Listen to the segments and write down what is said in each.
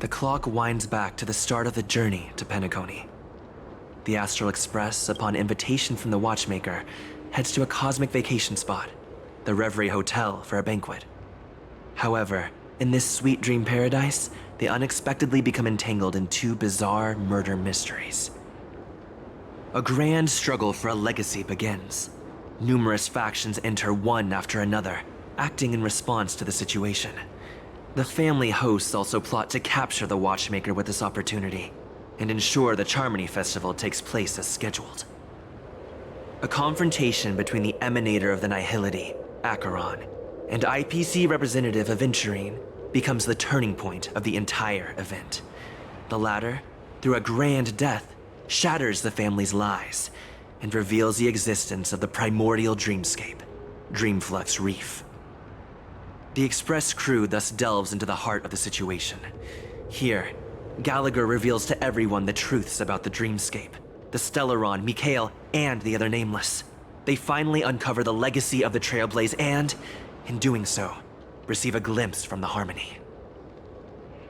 The clock winds back to the start of the journey to Penacony. The Astral Express, upon invitation from the watchmaker, heads to a cosmic vacation spot, the Reverie Hotel, for a banquet. However, in this sweet dream paradise, they unexpectedly become entangled in two bizarre murder mysteries. A grand struggle for a legacy begins. Numerous factions enter one after another, acting in response to the situation. The family hosts also plot to capture the watchmaker with this opportunity, and ensure the Charmony Festival takes place as scheduled. A confrontation between the emanator of the Nihility, Acheron, and IPC representative Aventurine becomes the turning point of the entire event. The latter, through a grand death, shatters the family's lies and reveals the existence of the primordial dreamscape, Dreamflux Reef. The Express crew thus delves into the heart of the situation. Here, Gallagher reveals to everyone the truths about the dreamscape, the Stellaron, Mikhail, and the other Nameless. They finally uncover the legacy of the Trailblaze and, in doing so, receive a glimpse from the Harmony.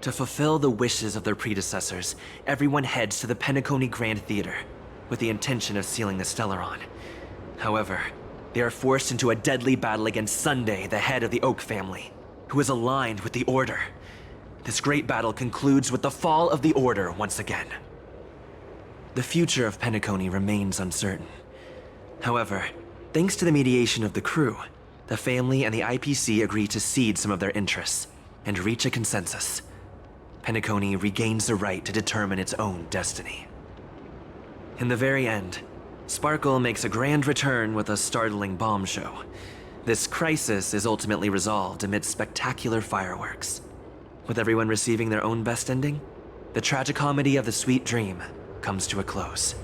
To fulfill the wishes of their predecessors, everyone heads to the Penacony Grand Theater, with the intention of sealing the Stellaron. However, they are forced into a deadly battle against Sunday, the head of the Oak family, who is aligned with the Order. This great battle concludes with the fall of the Order once again. The future of Penacony remains uncertain. However, thanks to the mediation of the crew, the family and the IPC agree to cede some of their interests and reach a consensus. Penacony regains the right to determine its own destiny. In the very end, Sparkle makes a grand return with a startling bomb show. This crisis is ultimately resolved amid spectacular fireworks. With everyone receiving their own best ending, the tragicomedy of the sweet dream comes to a close.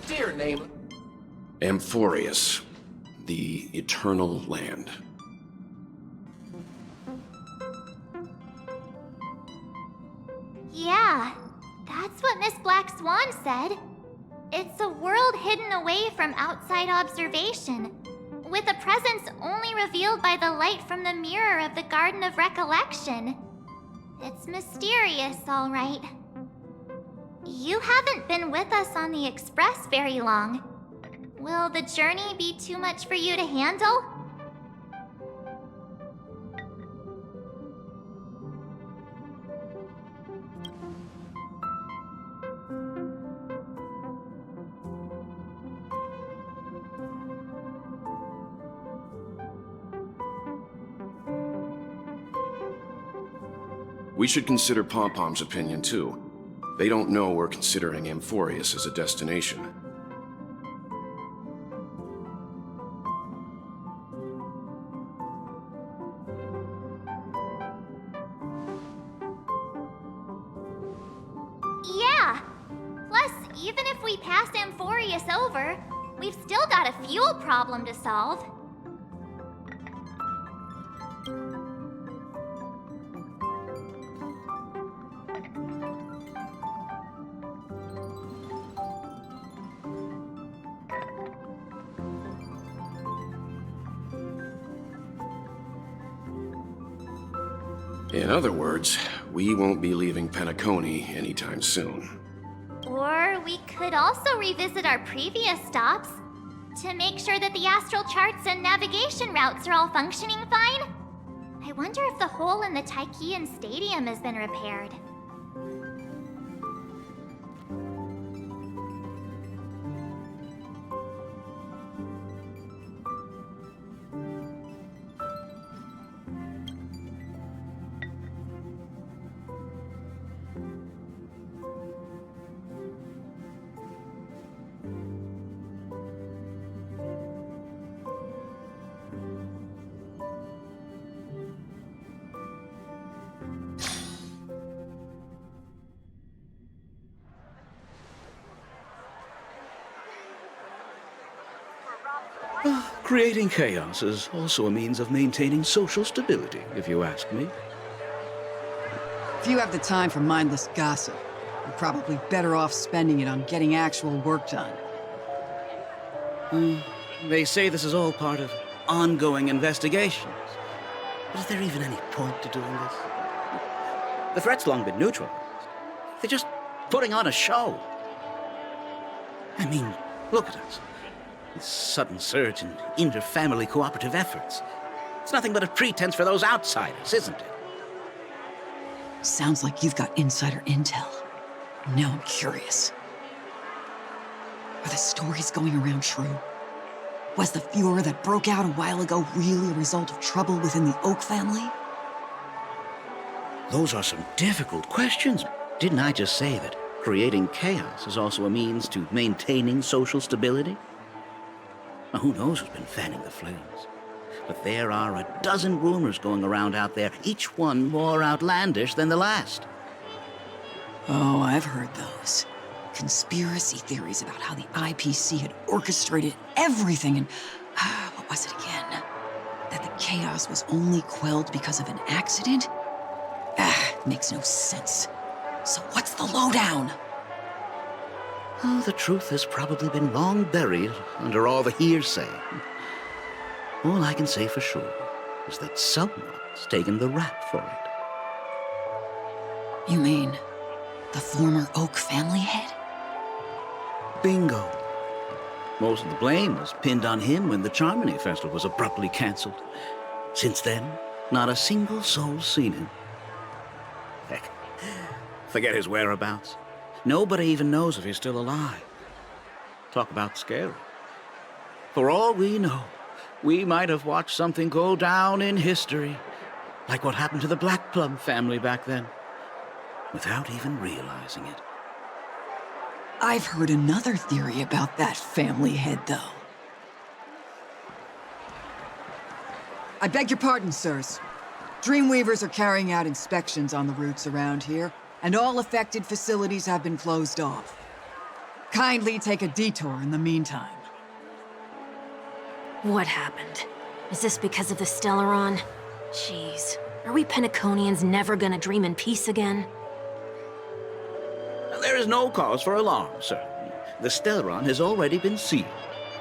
Dear name... Amphorius, the Eternal Land. Yeah, that's what Miss Black Swan said. It's a world hidden away from outside observation, with a presence only revealed by the light from the mirror of the Garden of Recollection. It's mysterious, all right. You haven't been with us on the Express very long. Will the journey be too much for you to handle? We should consider Pom-Pom's opinion, too. They don't know we're considering Amphorius as a destination. Yeah! Plus, even if we pass Amphorius over, we've still got a fuel problem to solve. In other words, we won't be leaving Penacony anytime soon. Or we could also revisit our previous stops to make sure that the astral charts and navigation routes are all functioning fine. I wonder if the hole in the Tychean Stadium has been repaired. Creating chaos is also a means of maintaining social stability, if you ask me. If you have the time for mindless gossip, you're probably better off spending it on getting actual work done. They say this is all part of ongoing investigations. But is there even any point to doing this? The threat's long been neutralized. They're just putting on a show. I mean, look at us. This sudden surge in inter-family cooperative efforts. It's nothing but a pretense for those outsiders, isn't it? Sounds like you've got insider intel. Now I'm curious. Are the stories going around true? Was the furor that broke out a while ago really a result of trouble within the Oak family? Those are some difficult questions. Didn't I just say that creating chaos is also a means to maintaining social stability? Now, who knows who's been fanning the flames? But there are a dozen rumors going around out there, each one more outlandish than the last. Oh, I've heard those. Conspiracy theories about how the IPC had orchestrated everything and... what was it again? That the chaos was only quelled because of an accident? Makes no sense. So what's the lowdown? Oh, the truth has probably been long buried under all the hearsay. All I can say for sure is that someone's taken the rap for it. You mean the former Oak family head? Bingo. Most of the blame was pinned on him when the Charmony Festival was abruptly cancelled. Since then, not a single soul's seen him. Heck, forget his whereabouts. Nobody even knows if he's still alive. Talk about scary. For all we know, we might have watched something go down in history, like what happened to the Black Plum family back then, without even realizing it. I've heard another theory about that family head, though. I beg your pardon, sirs. Dreamweavers are carrying out inspections on the routes around here, and all affected facilities have been closed off. Kindly take a detour in the meantime. What happened? Is this because of the Stellaron? Jeez, are we Penaconians never gonna dream in peace again? There is no cause for alarm, sir. The Stellaron has already been sealed.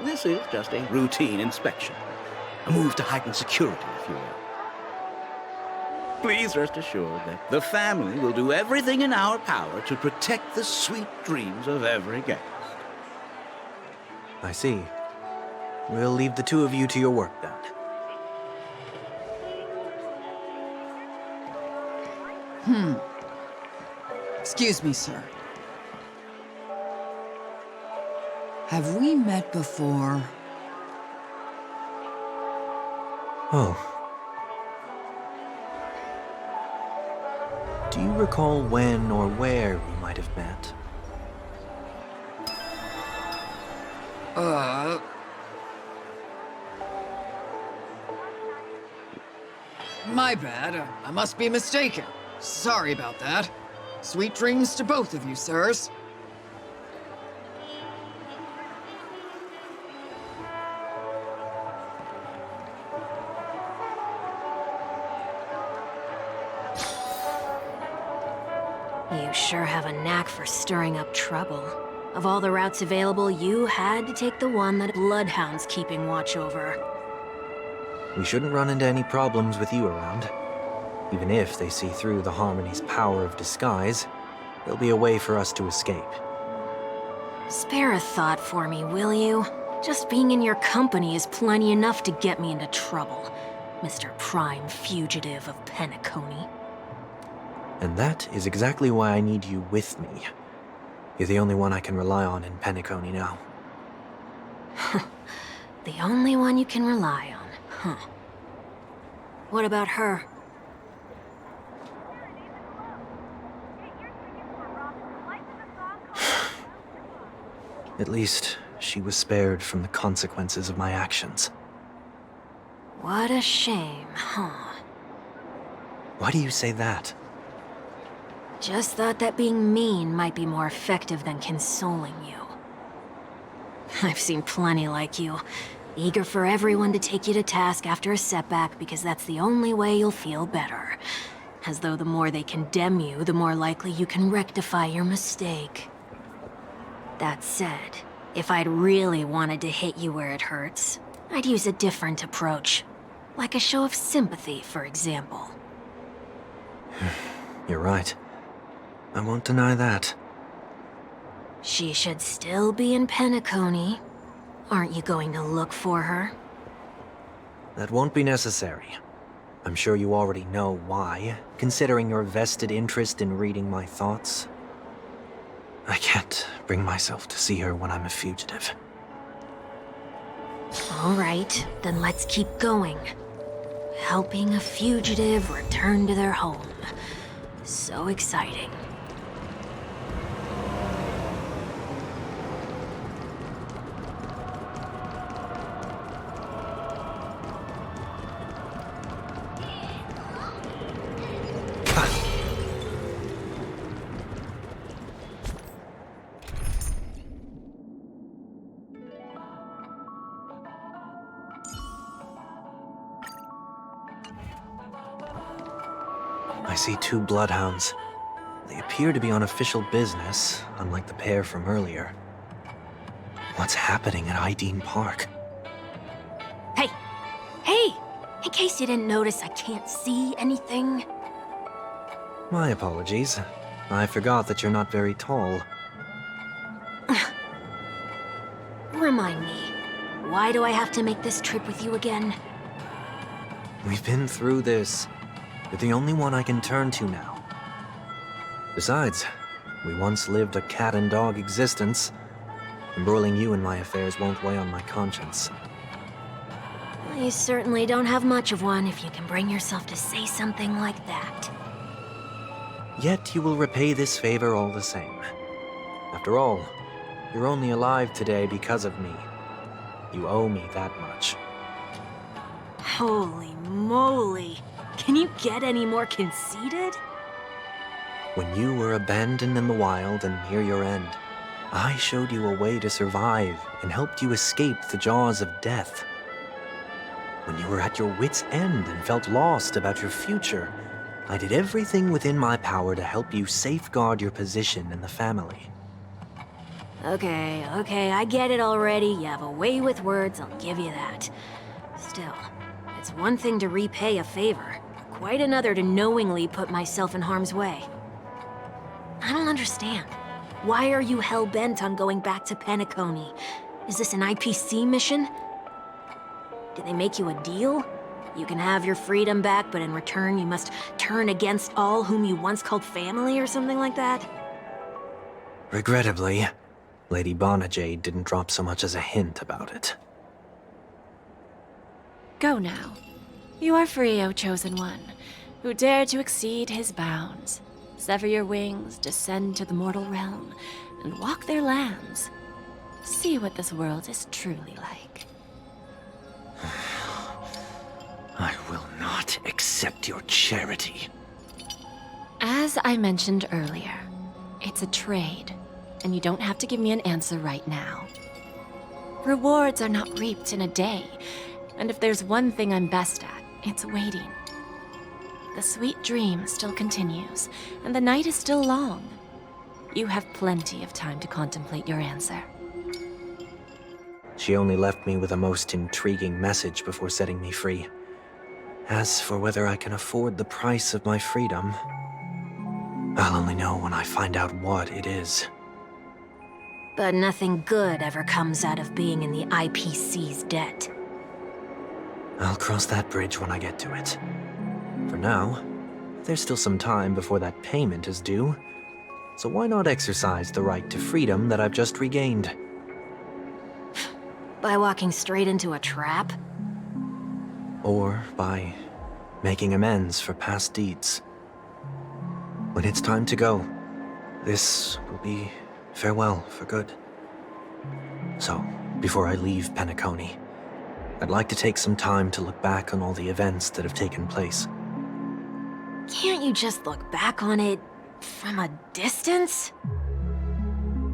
This is just a routine inspection. A move to heighten security, if you will. Please rest assured that the family will do everything in our power to protect the sweet dreams of every guest. I see. We'll leave the two of you to your work then. Excuse me, sir. Have we met before? Oh. Do you recall when or where we might have met? My bad. I must be mistaken. Sorry about that. Sweet dreams to both of you, sirs. You sure have a knack for stirring up trouble. Of all the routes available, you had to take the one that Bloodhound's keeping watch over. We shouldn't run into any problems with you around. Even if they see through the Harmony's power of disguise, there'll be a way for us to escape. Spare a thought for me, will you? Just being in your company is plenty enough to get me into trouble, Mr. Prime Fugitive of Penacony. And that is exactly why I need you with me. You're the only one I can rely on in Penacony now. The only one you can rely on, huh? What about her? At least, she was spared from the consequences of my actions. What a shame, huh? Why do you say that? Just thought that being mean might be more effective than consoling you. I've seen plenty like you. Eager for everyone to take you to task after a setback because that's the only way you'll feel better. As though the more they condemn you, the more likely you can rectify your mistake. That said, if I'd really wanted to hit you where it hurts, I'd use a different approach. Like a show of sympathy, for example. You're right. I won't deny that. She should still be in Penacony. Aren't you going to look for her? That won't be necessary. I'm sure you already know why, considering your vested interest in reading my thoughts. I can't bring myself to see her when I'm a fugitive. All right, then let's keep going. Helping a fugitive return to their home. So exciting. I see 2 bloodhounds. They appear to be on official business, unlike the pair from earlier. What's happening at Ideen Park? Hey! Hey! In case you didn't notice, I can't see anything. My apologies. I forgot that you're not very tall. Remind me, why do I have to make this trip with you again? We've been through this. You're the only one I can turn to now. Besides, we once lived a cat-and-dog existence. Embroiling you in my affairs won't weigh on my conscience. Well, you certainly don't have much of one if you can bring yourself to say something like that. Yet you will repay this favor all the same. After all, you're only alive today because of me. You owe me that much. Holy moly! Can you get any more conceited? When you were abandoned in the wild and near your end, I showed you a way to survive and helped you escape the jaws of death. When you were at your wit's end and felt lost about your future, I did everything within my power to help you safeguard your position in the family. Okay, I get it already. You have a way with words, I'll give you that. Still, it's one thing to repay a favor, quite another to knowingly put myself in harm's way. I don't understand. Why are you hell-bent on going back to Penacony? Is this an IPC mission? Did they make you a deal? You can have your freedom back, but in return you must turn against all whom you once called family or something like that? Regrettably, Lady Bonajade didn't drop so much as a hint about it. Go now. You are free, O Chosen One, who dare to exceed his bounds. Sever your wings, descend to the mortal realm, and walk their lands. See what this world is truly like. I will not accept your charity. As I mentioned earlier, it's a trade, and you don't have to give me an answer right now. Rewards are not reaped in a day, and if there's one thing I'm best at, it's waiting. The sweet dream still continues, and the night is still long. You have plenty of time to contemplate your answer. She only left me with a most intriguing message before setting me free. As for whether I can afford the price of my freedom, I'll only know when I find out what it is. But nothing good ever comes out of being in the IPC's debt. I'll cross that bridge when I get to it. For now, there's still some time before that payment is due, so why not exercise the right to freedom that I've just regained? By walking straight into a trap? Or by making amends for past deeds. When it's time to go, this will be farewell for good. So, before I leave Penacony, I'd like to take some time to look back on all the events that have taken place. Can't you just look back on it from a distance?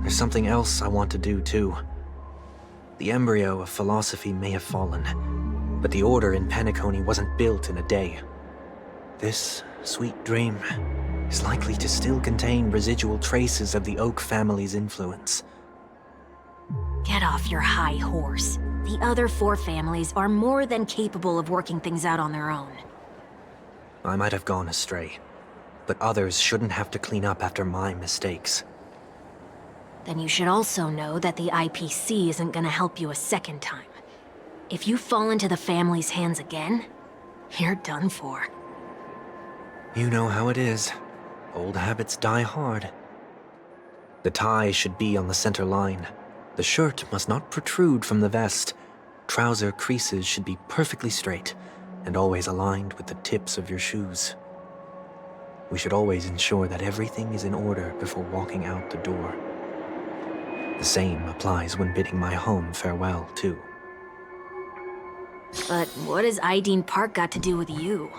There's something else I want to do too. The embryo of philosophy may have fallen, but the order in Penacony wasn't built in a day. This sweet dream is likely to still contain residual traces of the Oak family's influence. Get off your high horse. The other 4 families are more than capable of working things out on their own. I might have gone astray, but others shouldn't have to clean up after my mistakes. Then you should also know that the IPC isn't gonna help you a second time. If you fall into the family's hands again, you're done for. You know how it is. Old habits die hard. The tie should be on the center line. The shirt must not protrude from the vest. Trouser creases should be perfectly straight and always aligned with the tips of your shoes. We should always ensure that everything is in order before walking out the door. The same applies when bidding my home farewell, too. But what has Ideen Park got to do with you?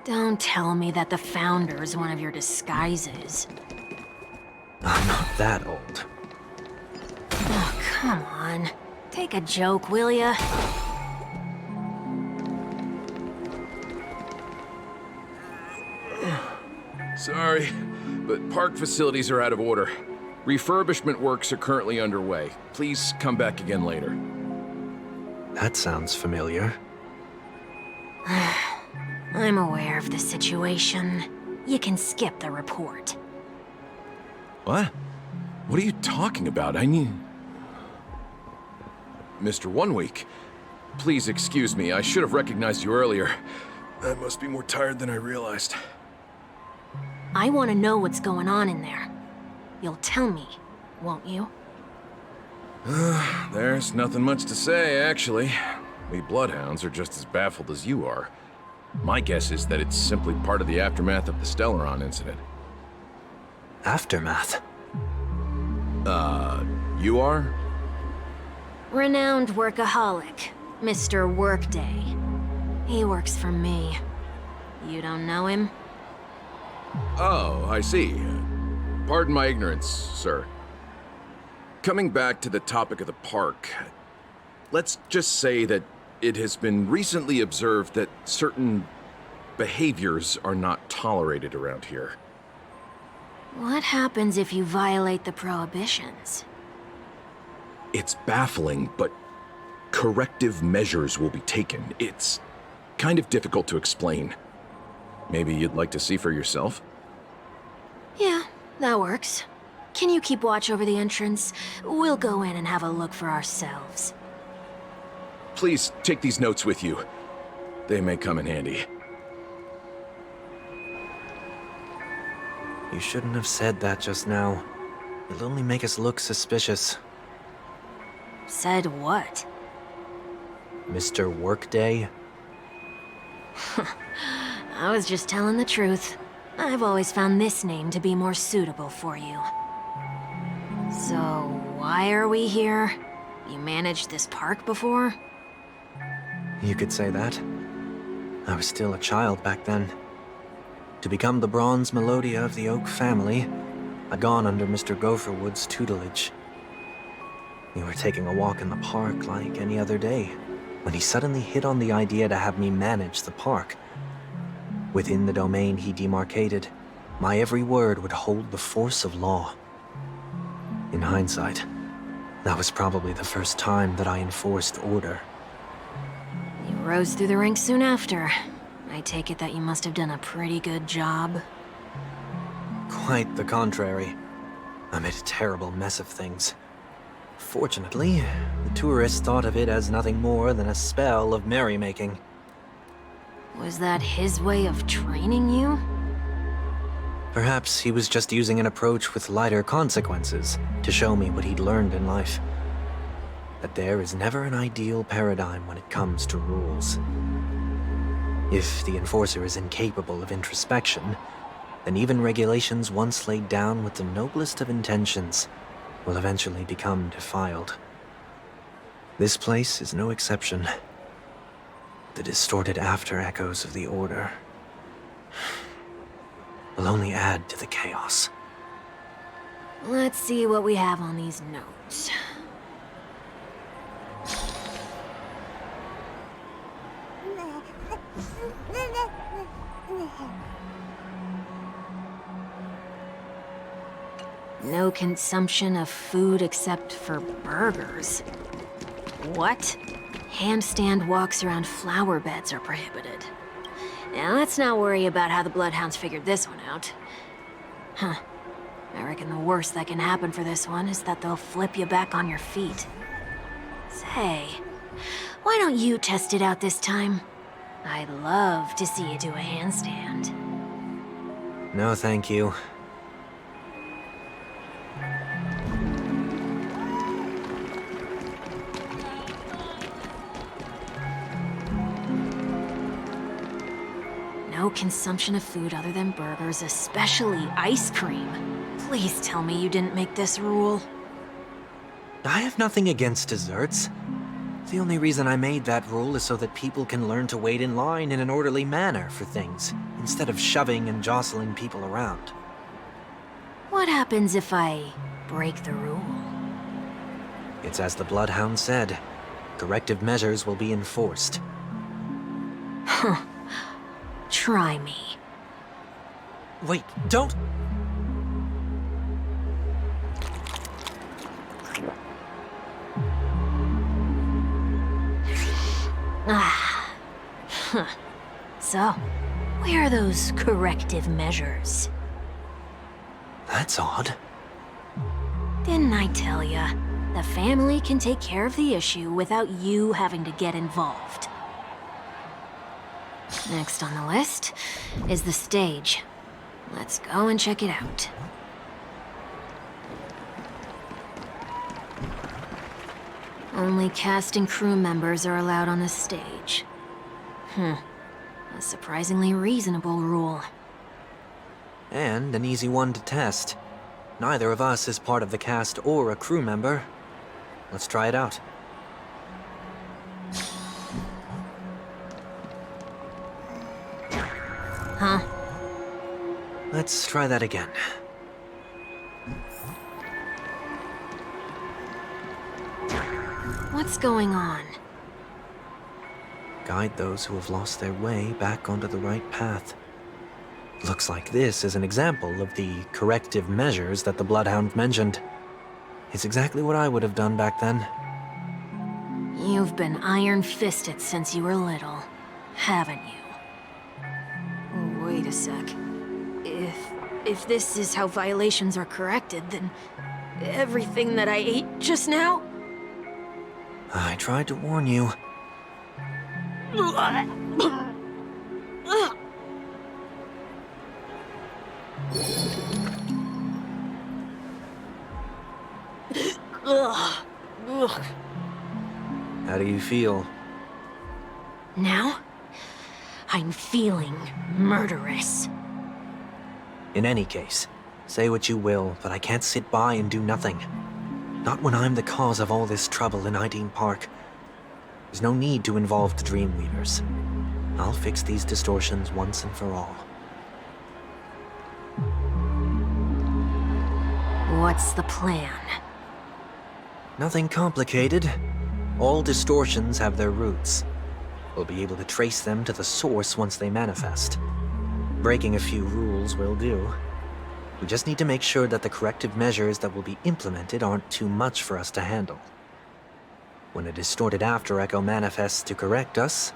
Don't tell me that the Founder's one of your disguises. I'm not that old. Oh, come on. Take a joke, will ya? Sorry, but park facilities are out of order. Refurbishment works are currently underway. Please come back again later. That sounds familiar. I'm aware of the situation. You can skip the report. What? What are you talking about? I mean... Mr. One Week, please excuse me. I should have recognized you earlier. I must be more tired than I realized. I want to know what's going on in there. You'll tell me, won't you? There's nothing much to say, actually. We Bloodhounds are just as baffled as you are. My guess is that it's simply part of the aftermath of the Stellaron incident. Aftermath? You are? Renowned workaholic, Mr. Workday. He works for me. You don't know him? Oh, I see. Pardon my ignorance, sir. Coming back to the topic of the park, let's just say that it has been recently observed that certain behaviors are not tolerated around here. What happens if you violate the prohibitions? It's baffling, but corrective measures will be taken. It's kind of difficult to explain. Maybe you'd like to see for yourself? Yeah, that works. Can you keep watch over the entrance? We'll go in and have a look for ourselves. Please take these notes with you. They may come in handy. You shouldn't have said that just now. It'll only make us look suspicious. Said what? Mr. Workday? I was just telling the truth. I've always found this name to be more suitable for you. So, why are we here? You managed this park before? You could say that. I was still a child back then. To become the bronze Melodia of the Oak family, I'd gone under Mr. Gopherwood's tutelage. We were taking a walk in the park like any other day, when he suddenly hit on the idea to have me manage the park. Within the domain he demarcated, my every word would hold the force of law. In hindsight, that was probably the first time that I enforced order. You rose through the ranks soon after. I take it that you must have done a pretty good job. Quite the contrary. I made a terrible mess of things. Fortunately, the tourists thought of it as nothing more than a spell of merrymaking. Was that his way of training you? Perhaps he was just using an approach with lighter consequences to show me what he'd learned in life. That there is never an ideal paradigm when it comes to rules. If the enforcer is incapable of introspection, then even regulations once laid down with the noblest of intentions will eventually become defiled. This place is no exception. The distorted after-echoes of the Order will only add to the chaos. Let's see what we have on these notes. No consumption of food except for burgers. What? Handstand walks around flower beds are prohibited. Now let's not worry about how the Bloodhounds figured this one out. Huh. I reckon the worst that can happen for this one is that they'll flip you back on your feet. Say, why don't you test it out this time? I'd love to see you do a handstand. No, thank you. No consumption of food other than burgers, especially ice cream. Please tell me you didn't make this rule. I have nothing against desserts. The only reason I made that rule is so that people can learn to wait in line in an orderly manner for things, instead of shoving and jostling people around. What happens if I break the rule? It's as the Bloodhound said. Corrective measures will be enforced. Huh. Try me. Wait, don't... Ah. Huh. So, where are those corrective measures? That's odd. Didn't I tell ya? The family can take care of the issue without you having to get involved. Next on the list is the stage. Let's go and check it out. Only cast and crew members are allowed on the stage. A surprisingly reasonable rule. And an easy one to test. Neither of us is part of the cast or a crew member. Let's try it out. Huh? Let's try that again. What's going on? Guide those who have lost their way back onto the right path. Looks like this is an example of the corrective measures that the Bloodhound mentioned. It's exactly what I would have done back then. You've been iron-fisted since you were little, haven't you? Wait a sec. If this is how violations are corrected, then everything that I ate just now? I tried to warn you. How do you feel? Now? I'm feeling murderous. In any case, say what you will, but I can't sit by and do nothing. Not when I'm the cause of all this trouble in Ideen Park. There's no need to involve the Dreamweavers. I'll fix these distortions once and for all. What's the plan? Nothing complicated. All distortions have their roots. We'll be able to trace them to the source once they manifest. Breaking a few rules will do. We just need to make sure that the corrective measures that will be implemented aren't too much for us to handle. When a distorted after echo manifests to correct us,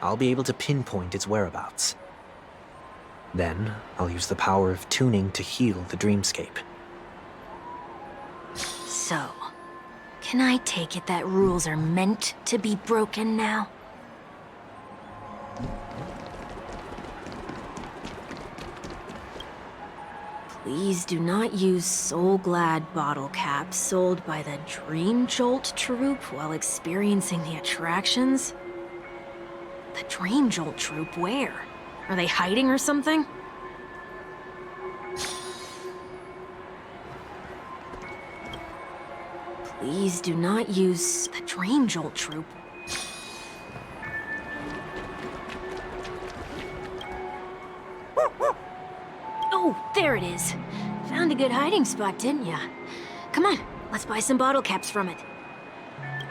I'll be able to pinpoint its whereabouts. Then, I'll use the power of tuning to heal the dreamscape. So, can I take it that rules are meant to be broken now? Please do not use Soul Glad bottle caps sold by the Dream Jolt troupe while experiencing the attractions. The Dream Jolt troupe, where? Are they hiding or something? Please do not use the Dream Jolt troupe. Oh, there it is. Found a good hiding spot, didn't ya? Come on, let's buy some bottle caps from it.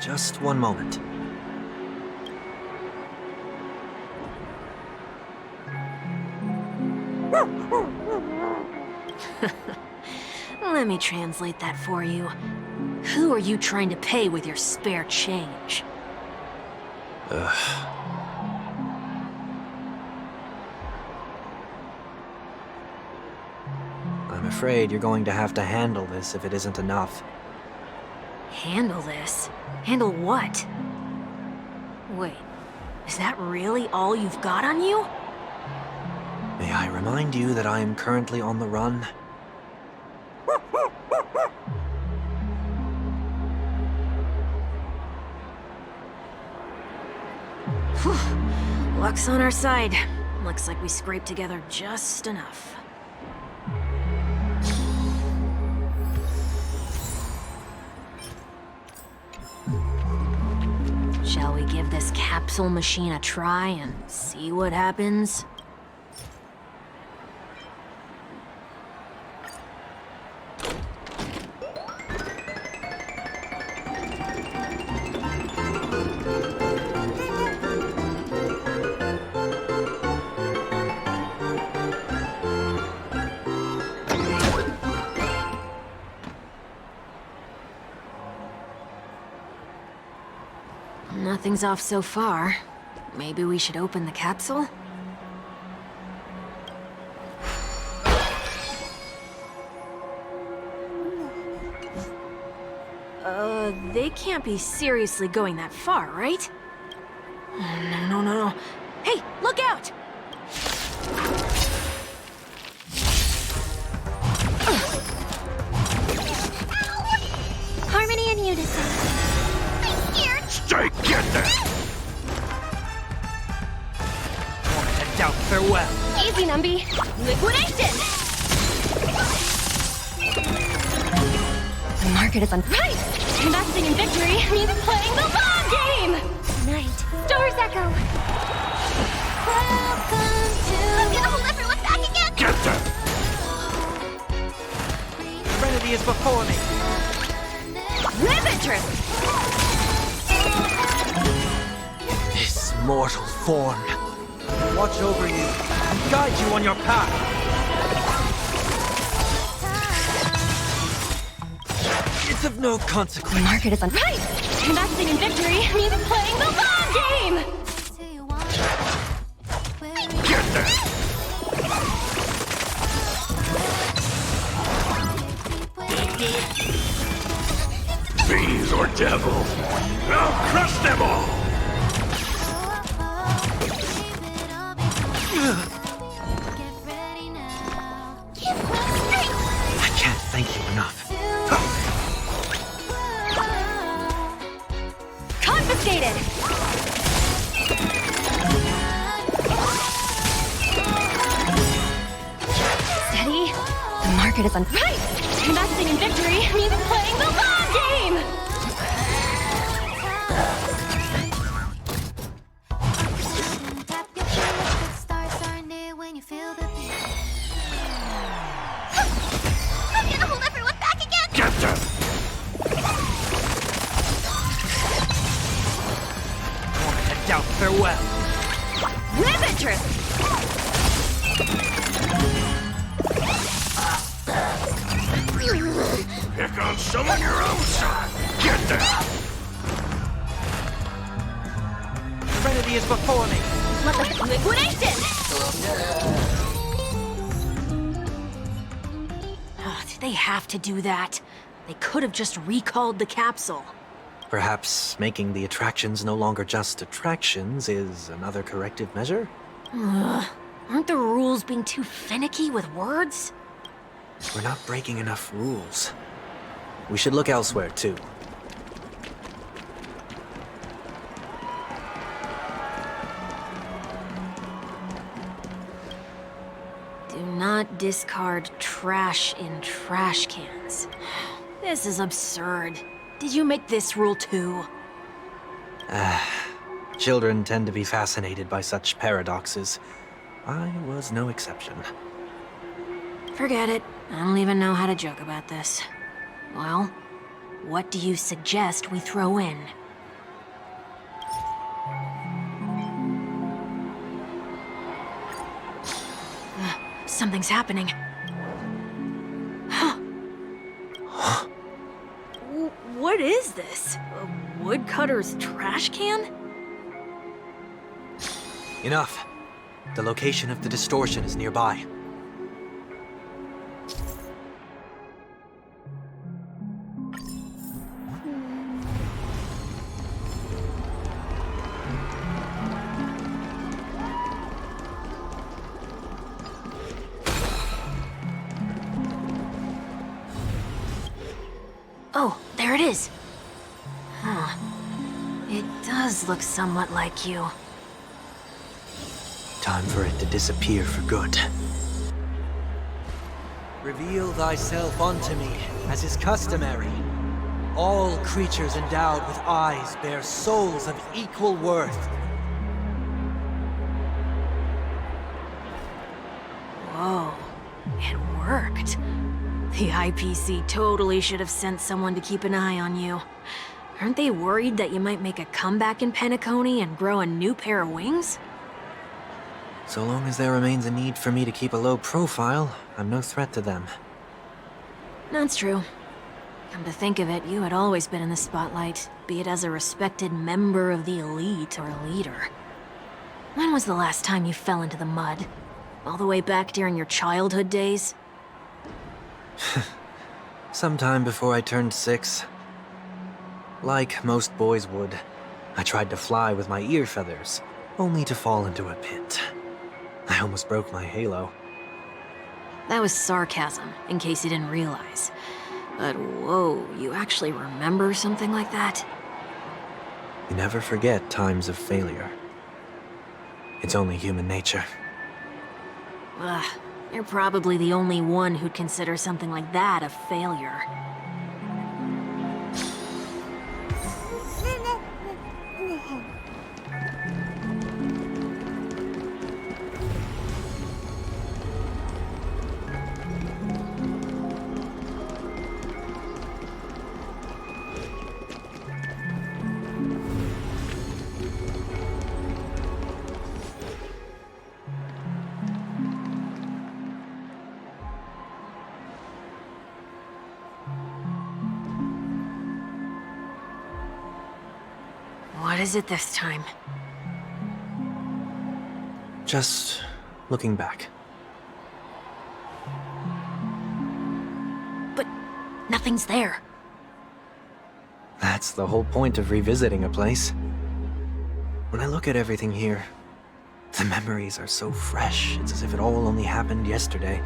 Just one moment. Let me translate that for you. Who are you trying to pay with your spare change? I'm afraid you're going to have to handle this if it isn't enough. Handle this? Handle what? Wait, is that really all you've got on you? May I remind you that I am currently on the run? Luck's on our side. Looks like we scraped together just enough. Shall we give this capsule machine a try and see what happens? Nothing's off so far. Maybe we should open the capsule? They can't be seriously going that far, right? No. Hey, look out! Harmony and unison. I'm scared. Stay, get there! And doubt farewell. Easy, Numby. Liquidation! The market is on right! Investing in victory means playing the long game! Night. Doors echo. Welcome to... I'm gonna hold everyone back again! Get there! Serenity is before me. Riveter! This mortal form. Watch over you and guide you on your path. It's of no consequence. The market is on right! Investing in victory means playing the long game! Get there! Fiends or devils, I'll crush them all! I can't thank you enough. Confiscated! Steady. The market is on right! Investing in victory means playing the long game! I'm gonna hold everyone back again! Get them! And doubt farewell. Riveter! Pick on someone your own side! Get them! Serenity is before me. Liquidation! Oh, did they have to do that? They could have just recalled the capsule. Perhaps making the attractions no longer just attractions is another corrective measure? Aren't the rules being too finicky with words? We're not breaking enough rules. We should look elsewhere, too. Do not discard trash in trash cans. This is absurd. Did you make this rule too? Children tend to be fascinated by such paradoxes. I was no exception. Forget it. I don't even know how to joke about this. Well, what do you suggest we throw in? Something's happening. What is this? A woodcutter's trash can? Enough. The location of the distortion is nearby. Oh, there it is. Huh. It does look somewhat like you. Time for it to disappear for good. Reveal thyself unto me, as is customary. All creatures endowed with eyes bear souls of equal worth. Whoa, it worked. The IPC totally should have sent someone to keep an eye on you. Aren't they worried that you might make a comeback in Penacony and grow a new pair of wings? So long as there remains a need for me to keep a low profile, I'm no threat to them. That's true. Come to think of it, you had always been in the spotlight, be it as a respected member of the elite or leader. When was the last time you fell into the mud? All the way back during your childhood days? Sometime before I turned 6. Like most boys would, I tried to fly with my ear feathers, only to fall into a pit. I almost broke my halo. That was sarcasm, in case you didn't realize. But whoa, you actually remember something like that? You never forget times of failure. It's only human nature. Ugh, you're probably the only one who'd consider something like that a failure. What is it this time? Just looking back. But nothing's there. That's the whole point of revisiting a place. When I look at everything here, the memories are so fresh, it's as if it all only happened yesterday.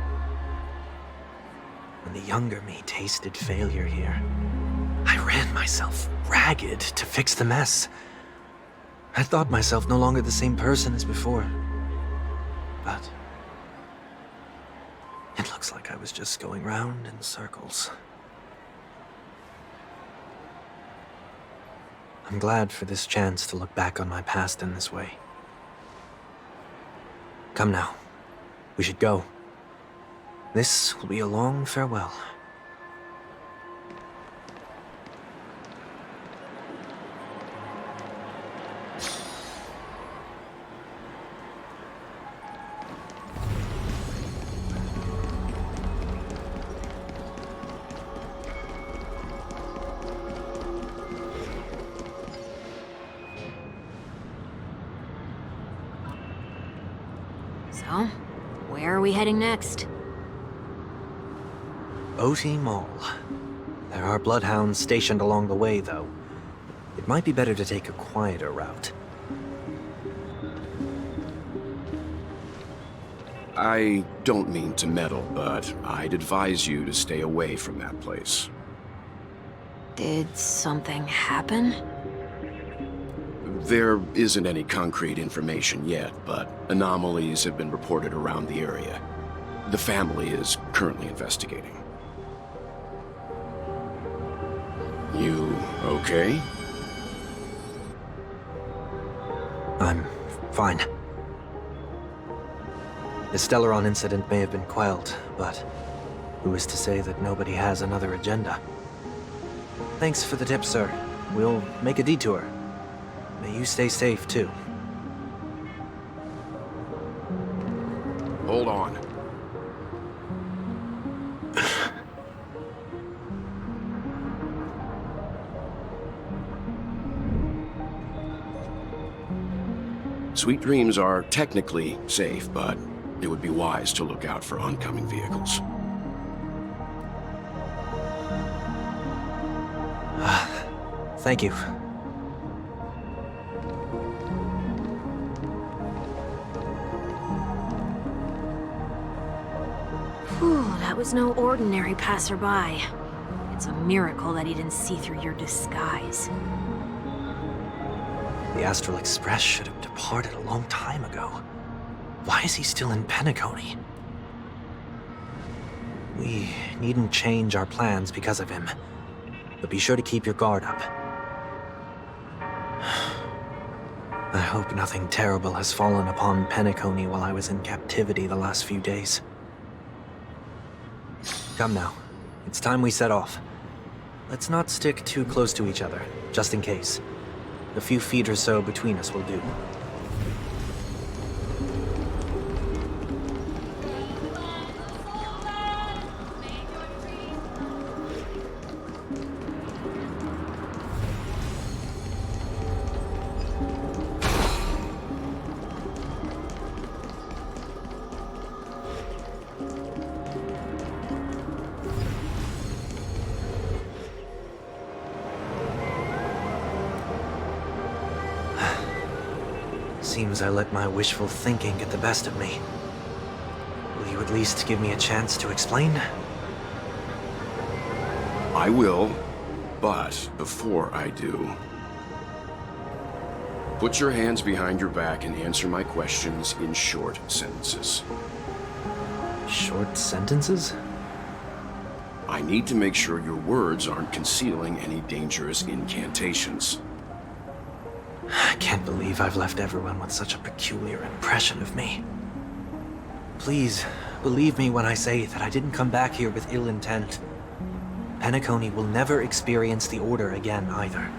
When the younger me tasted failure here, I ran myself ragged to fix the mess. I thought myself no longer the same person as before. But it looks like I was just going round in circles. I'm glad for this chance to look back on my past in this way. Come now. We should go. This will be a long farewell. So, where are we heading next? OT Mall. There are bloodhounds stationed along the way, though. It might be better to take a quieter route. I don't mean to meddle, but I'd advise you to stay away from that place. Did something happen? There isn't any concrete information yet, but anomalies have been reported around the area. The family is currently investigating. You okay? I'm fine. The Stellaron incident may have been quelled, but who is to say that nobody has another agenda? Thanks for the tip, sir. We'll make a detour. May you stay safe, too. Hold on. Sweet Dreams are technically safe, but it would be wise to look out for oncoming vehicles. Thank you. Whew, that was no ordinary passerby. It's a miracle that he didn't see through your disguise. The Astral Express should have departed a long time ago. Why is he still in Penacony? We needn't change our plans because of him, but be sure to keep your guard up. I hope nothing terrible has fallen upon Penacony while I was in captivity the last few days. Come now, it's time we set off. Let's not stick too close to each other, just in case. A few feet or so between us will do. Seems I let my wishful thinking get the best of me. Will you at least give me a chance to explain? I will, but before I do, put your hands behind your back and answer my questions in short sentences. Short sentences? I need to make sure your words aren't concealing any dangerous incantations. I can't believe I've left everyone with such a peculiar impression of me. Please, believe me when I say that I didn't come back here with ill intent. Penacony will never experience the Order again, either.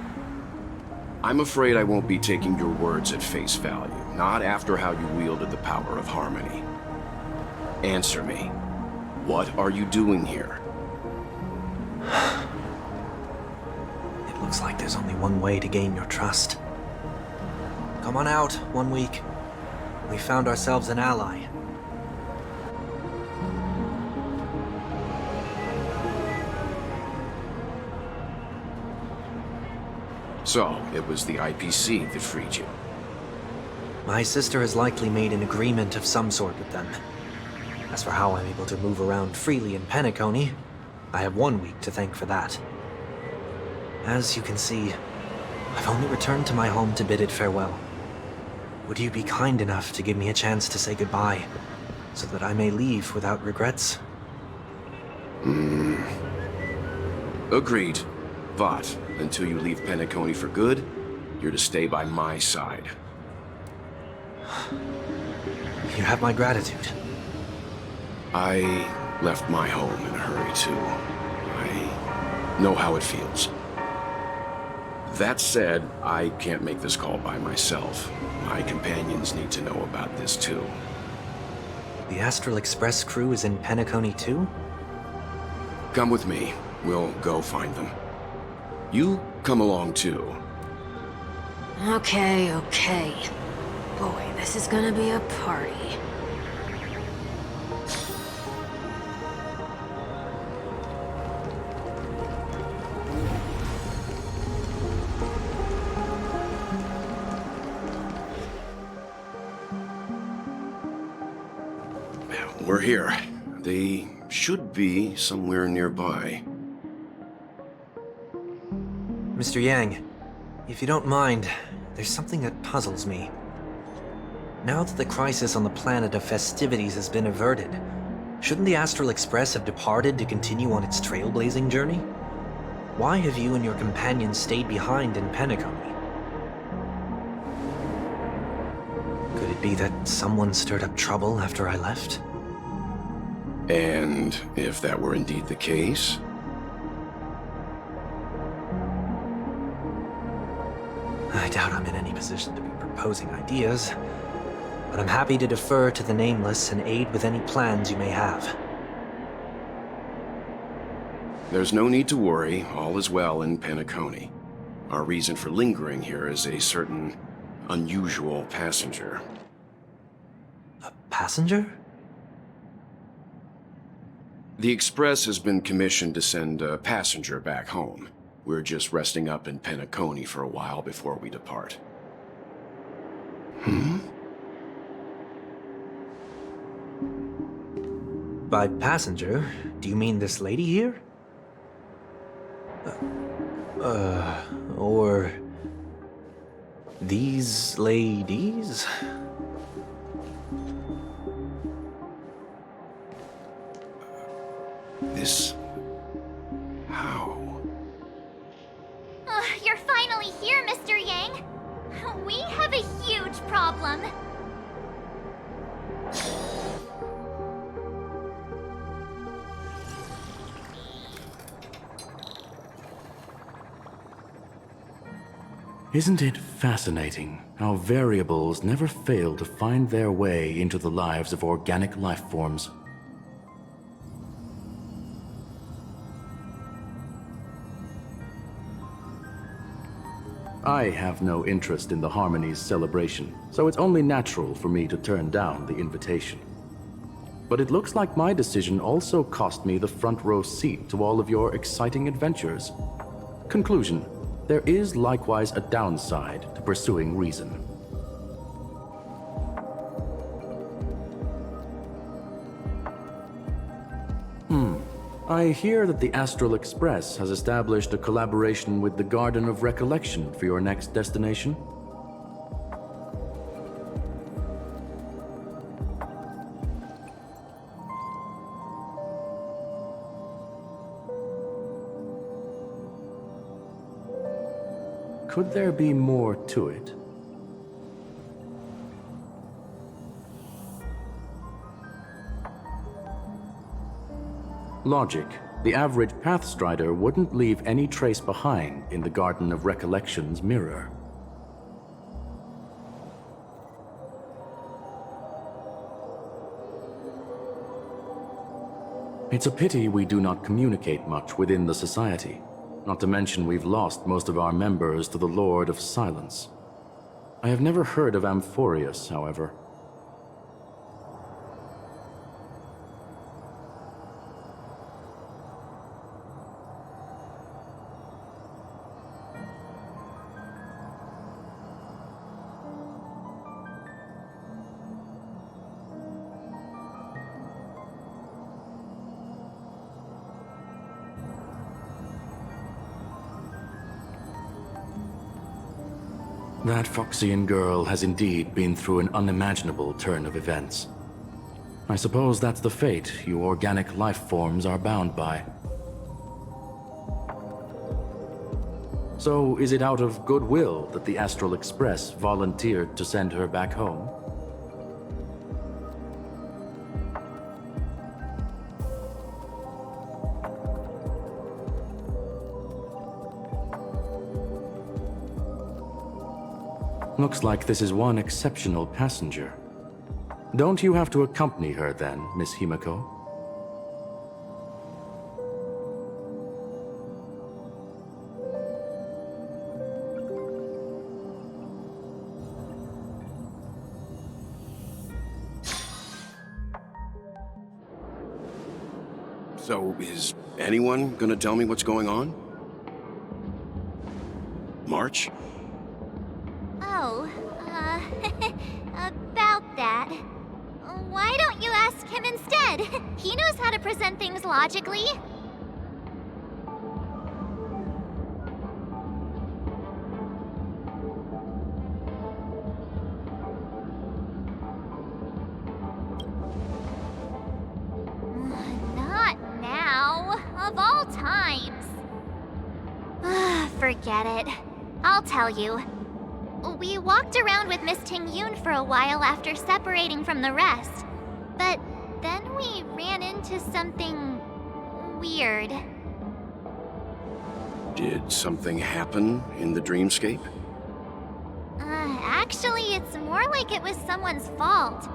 I'm afraid I won't be taking your words at face value, not after how you wielded the power of harmony. Answer me. What are you doing here? It looks like there's only one way to gain your trust. Come on out, 1 week. We found ourselves an ally. So, it was the IPC that freed you. My sister has likely made an agreement of some sort with them. As for how I'm able to move around freely in Penacony, I have 1 week to thank for that. As you can see, I've only returned to my home to bid it farewell. Would you be kind enough to give me a chance to say goodbye, so that I may leave without regrets? Agreed. But, until you leave Penacony for good, you're to stay by my side. You have my gratitude. I left my home in a hurry, too. I know how it feels. That said, I can't make this call by myself. My companions need to know about this, too. The Astral Express crew is in Penacony too? Come with me. We'll go find them. You come along, too. Okay. Boy, this is gonna be a party. We're here. They should be somewhere nearby. Mr. Yang, if you don't mind, there's something that puzzles me. Now that the crisis on the planet of festivities has been averted, shouldn't the Astral Express have departed to continue on its trailblazing journey? Why have you and your companions stayed behind in Penacony? Could it be that someone stirred up trouble after I left? And if that were indeed the case, I doubt I'm in any position to be proposing ideas, but I'm happy to defer to the Nameless and aid with any plans you may have. there's no need to worry. All is well in Penacony. Our reason for lingering here is a certain unusual passenger. A passenger? The Express has been commissioned to send a passenger back home. We're just resting up in Penacony for a while before we depart. By passenger, do you mean this lady here? Or these ladies? This... how? You're finally here, Mr. Yang. We have a huge problem. Isn't it fascinating how variables never fail to find their way into the lives of organic life forms? I have no interest in the Harmony's celebration, so it's only natural for me to turn down the invitation. But it looks like my decision also cost me the front row seat to all of your exciting adventures. Conclusion: there is likewise a downside to pursuing reason. I hear that the Astral Express has established a collaboration with the Garden of Recollection for your next destination. Could there be more to it? Logic. The average Pathstrider wouldn't leave any trace behind in the Garden of Recollection's mirror. It's a pity we do not communicate much within the society. Not to mention we've lost most of our members to the Lord of Silence. I have never heard of Amphorius, however. That Foxian girl has indeed been through an unimaginable turn of events. I suppose that's the fate you organic life forms are bound by. So, is it out of goodwill that the Astral Express volunteered to send her back home? Looks like this is one exceptional passenger. Don't you have to accompany her then, Miss Himiko? So, is anyone gonna tell me what's going on? March? Oh, about that. Why don't you ask him instead? He knows how to present things logically. Not now. Of all times. Forget it. I'll tell you. We walked around with Miss Ting-Yun for a while after separating from the rest. But then we ran into something weird. Did something happen in the dreamscape? Actually, it's more like it was someone's fault.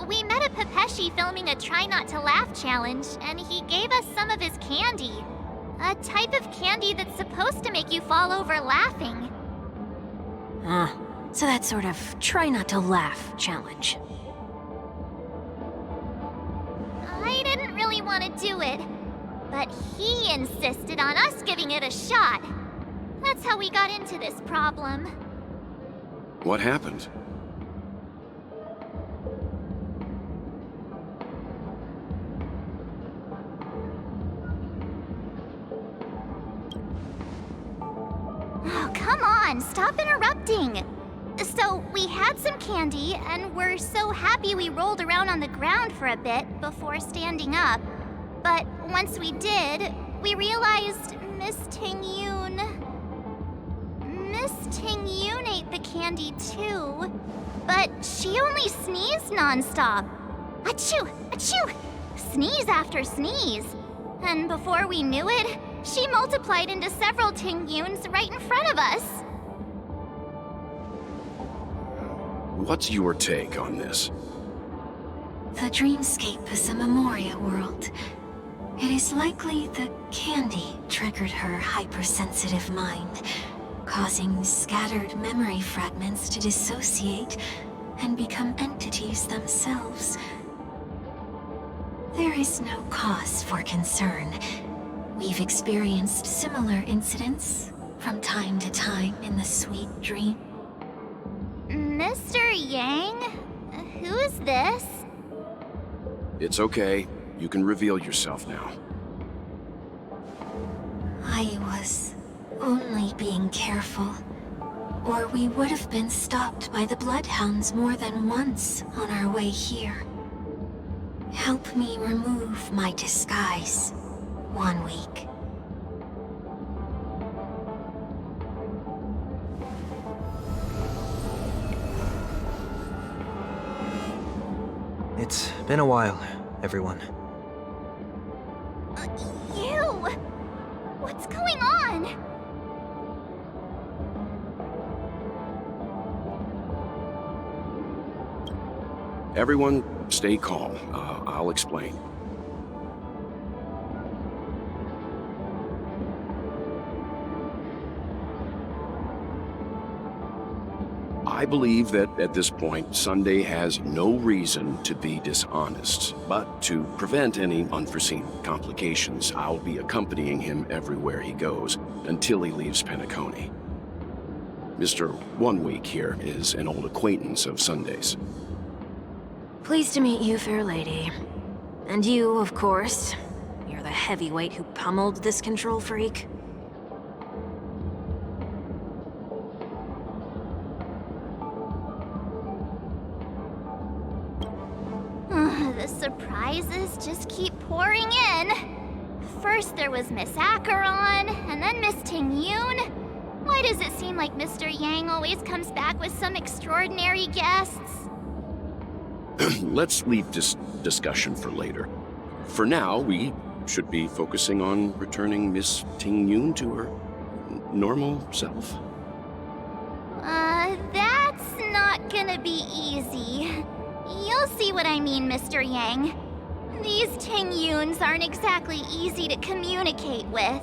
We met a Pepeshi filming a Try Not to Laugh challenge, and he gave us some of his candy. A type of candy that's supposed to make you fall over laughing. So that sort of try not to laugh challenge. I didn't really want to do it, but he insisted on us giving it a shot. That's how we got into this problem. What happened? Oh, come on, stop interrupting. So, we had some candy, and we're so happy we rolled around on the ground for a bit before standing up. But once we did, we realized Miss Ting-Yoon ate the candy too. But she only sneezed nonstop. Achoo! Achoo! Sneeze after sneeze. And before we knew it, she multiplied into several Ting-Yoons right in front of us. What's your take on this? The dreamscape is a Memoria world. It is likely the candy triggered her hypersensitive mind, causing scattered memory fragments to dissociate and become entities themselves. There is no cause for concern. We've experienced similar incidents from time to time in the sweet dream. Mr. Yang? Who is this? It's okay. You can reveal yourself now. I was only being careful, or we would have been stopped by the Bloodhounds more than once on our way here. Help me remove my disguise. 1 week. It's been a while, everyone. You! What's going on? Everyone, stay calm. I'll explain. I believe that at this point, Sunday has no reason to be dishonest. But to prevent any unforeseen complications, I'll be accompanying him everywhere he goes until he leaves Penacony. Mr. 1 Week here is an old acquaintance of Sunday's. Pleased to meet you, fair lady. And you, of course. You're the heavyweight who pummeled this control freak. The surprises just keep pouring in. First there was Miss Acheron, and then Miss Ting-Yoon. Why does it seem like Mr. Yang always comes back with some extraordinary guests? Let's leave this discussion for later. For now, we should be focusing on returning Miss Ting-Yoon to her normal self. That's not gonna be easy. You'll see what I mean, Mr. Yang. These Ting-Yoons aren't exactly easy to communicate with.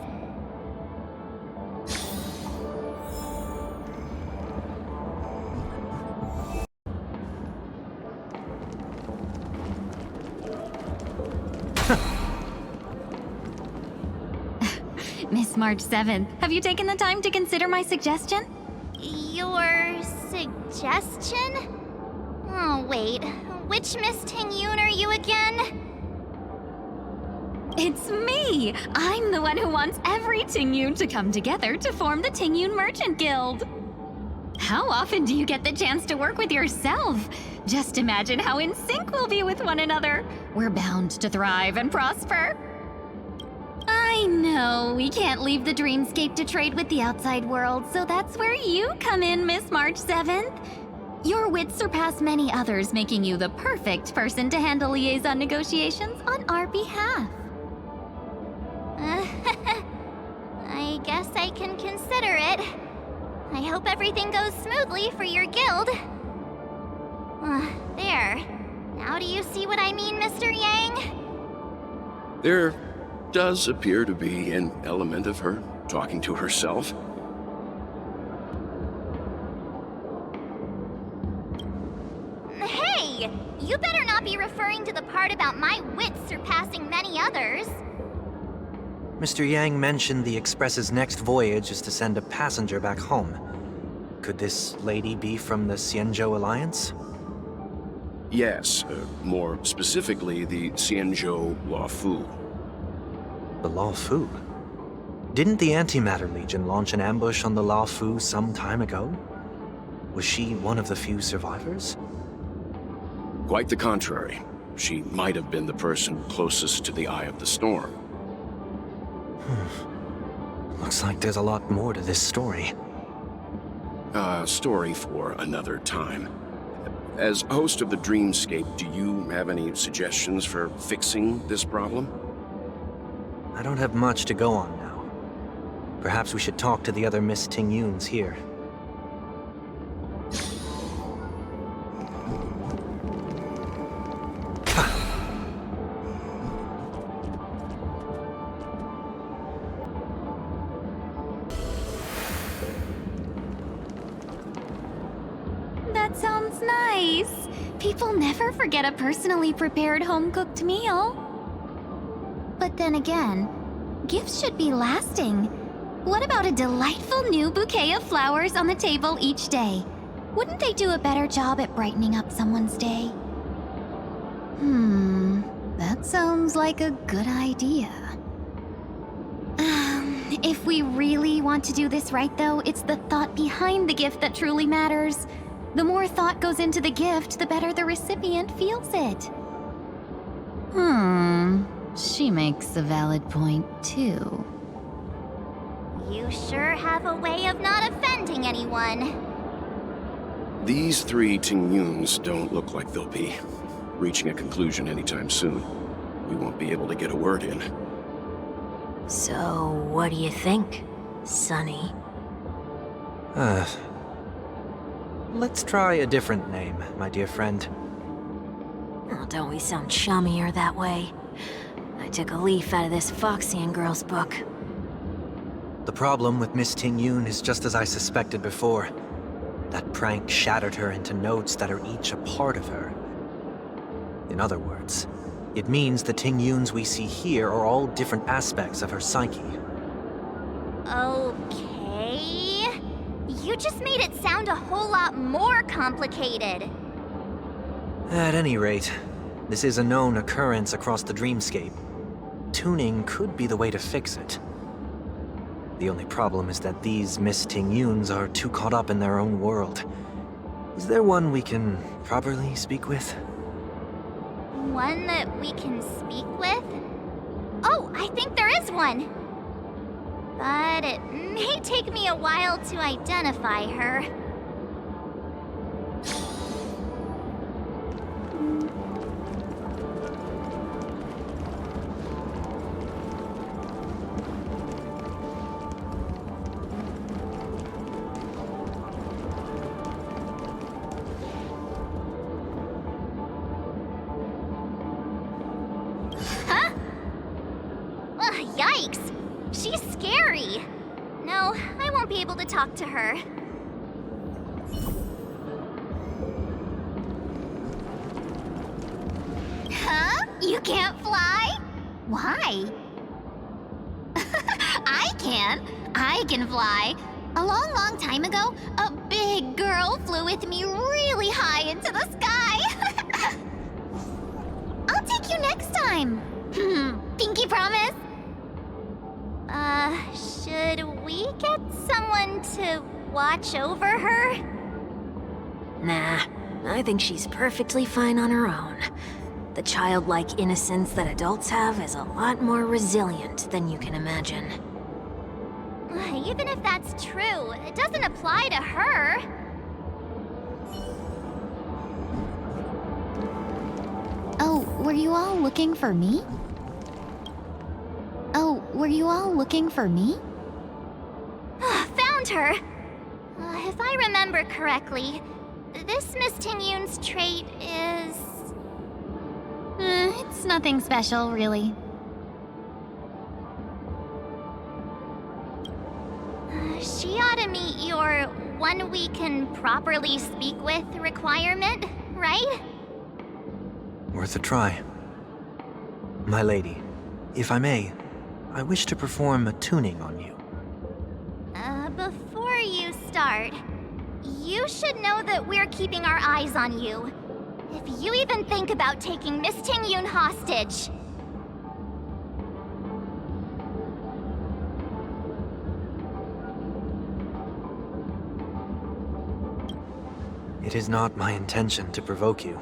Miss March 7th, have you taken the time to consider my suggestion? Your suggestion? Oh, wait. Which Miss Ting-Yoon are you again? It's me! I'm the one who wants every Ting-Yoon to come together to form the Ting-Yoon Merchant Guild. How often do you get the chance to work with yourself? Just imagine how in sync we'll be with one another. We're bound to thrive and prosper. I know, we can't leave the dreamscape to trade with the outside world, so that's where you come in, Miss March 7th. Your wits surpass many others, making you the perfect person to handle liaison negotiations on our behalf. I guess I can consider it. I hope everything goes smoothly for your guild. There. Now do you see what I mean, Mr. Yang? There does appear to be an element of her talking to herself. Hey, you better not be referring to the part about my wits surpassing many others. Mr. Yang mentioned the Express's next voyage is to send a passenger back home. Could this lady be from the Xianzhou Alliance? Yes, more specifically, the Xianzhou Luofu. The Luofu? Didn't the Antimatter Legion launch an ambush on the Luofu some time ago? Was she one of the few survivors? Quite the contrary. She might have been the person closest to the eye of the storm. Looks like there's a lot more to this story. Story for another time. As host of the Dreamscape, do you have any suggestions for fixing this problem? I don't have much to go on now. Perhaps we should talk to the other Miss Tingyuns here. That sounds nice. People never forget a personally prepared home-cooked meal. But then again, gifts should be lasting. What about a delightful new bouquet of flowers on the table each day? Wouldn't they do a better job at brightening up someone's day? That sounds like a good idea. If we really want to do this right, though, it's the thought behind the gift that truly matters. The more thought goes into the gift, the better the recipient feels it. She makes a valid point, too. You sure have a way of not offending anyone. These three Tingyuns don't look like they'll be reaching a conclusion anytime soon. We won't be able to get a word in. So, what do you think, Sonny? Let's try a different name, my dear friend. Oh, don't we sound chummier that way? I took a leaf out of this Foxian girl's book. The problem with Miss Tingyun is just as I suspected before. That prank shattered her into notes that are each a part of her. In other words, it means the Tingyuns we see here are all different aspects of her psyche. Okay. You just made it sound a whole lot more complicated. At any rate, this is a known occurrence across the Dreamscape. Tuning could be the way to fix it. The only problem is that these Miss Tingyuns are too caught up in their own world. Is there one we can properly speak with? One that we can speak with? Oh, I think there is one. But it may take me a while to identify her. Yikes! She's scary. No, I won't be able to talk to her. Huh? You can't fly? Why? I can. I can fly. A long time ago, a big girl flew with me really high into the sky. I'll take you next time. Pinky promise? Should we get someone to watch over her? Nah, I think she's perfectly fine on her own. The childlike innocence that adults have is a lot more resilient than you can imagine. Even if that's true, it doesn't apply to her. Oh, were you all looking for me? Found her! If I remember correctly, this Miss Tingyun's trait is... It's nothing special, really. She ought to meet your one we can properly speak with requirement, right? Worth a try. My lady, if I may, I wish to perform a tuning on you. Before you start, you should know that we're keeping our eyes on you. If you even think about taking Miss Ting-Yun hostage. It is not my intention to provoke you.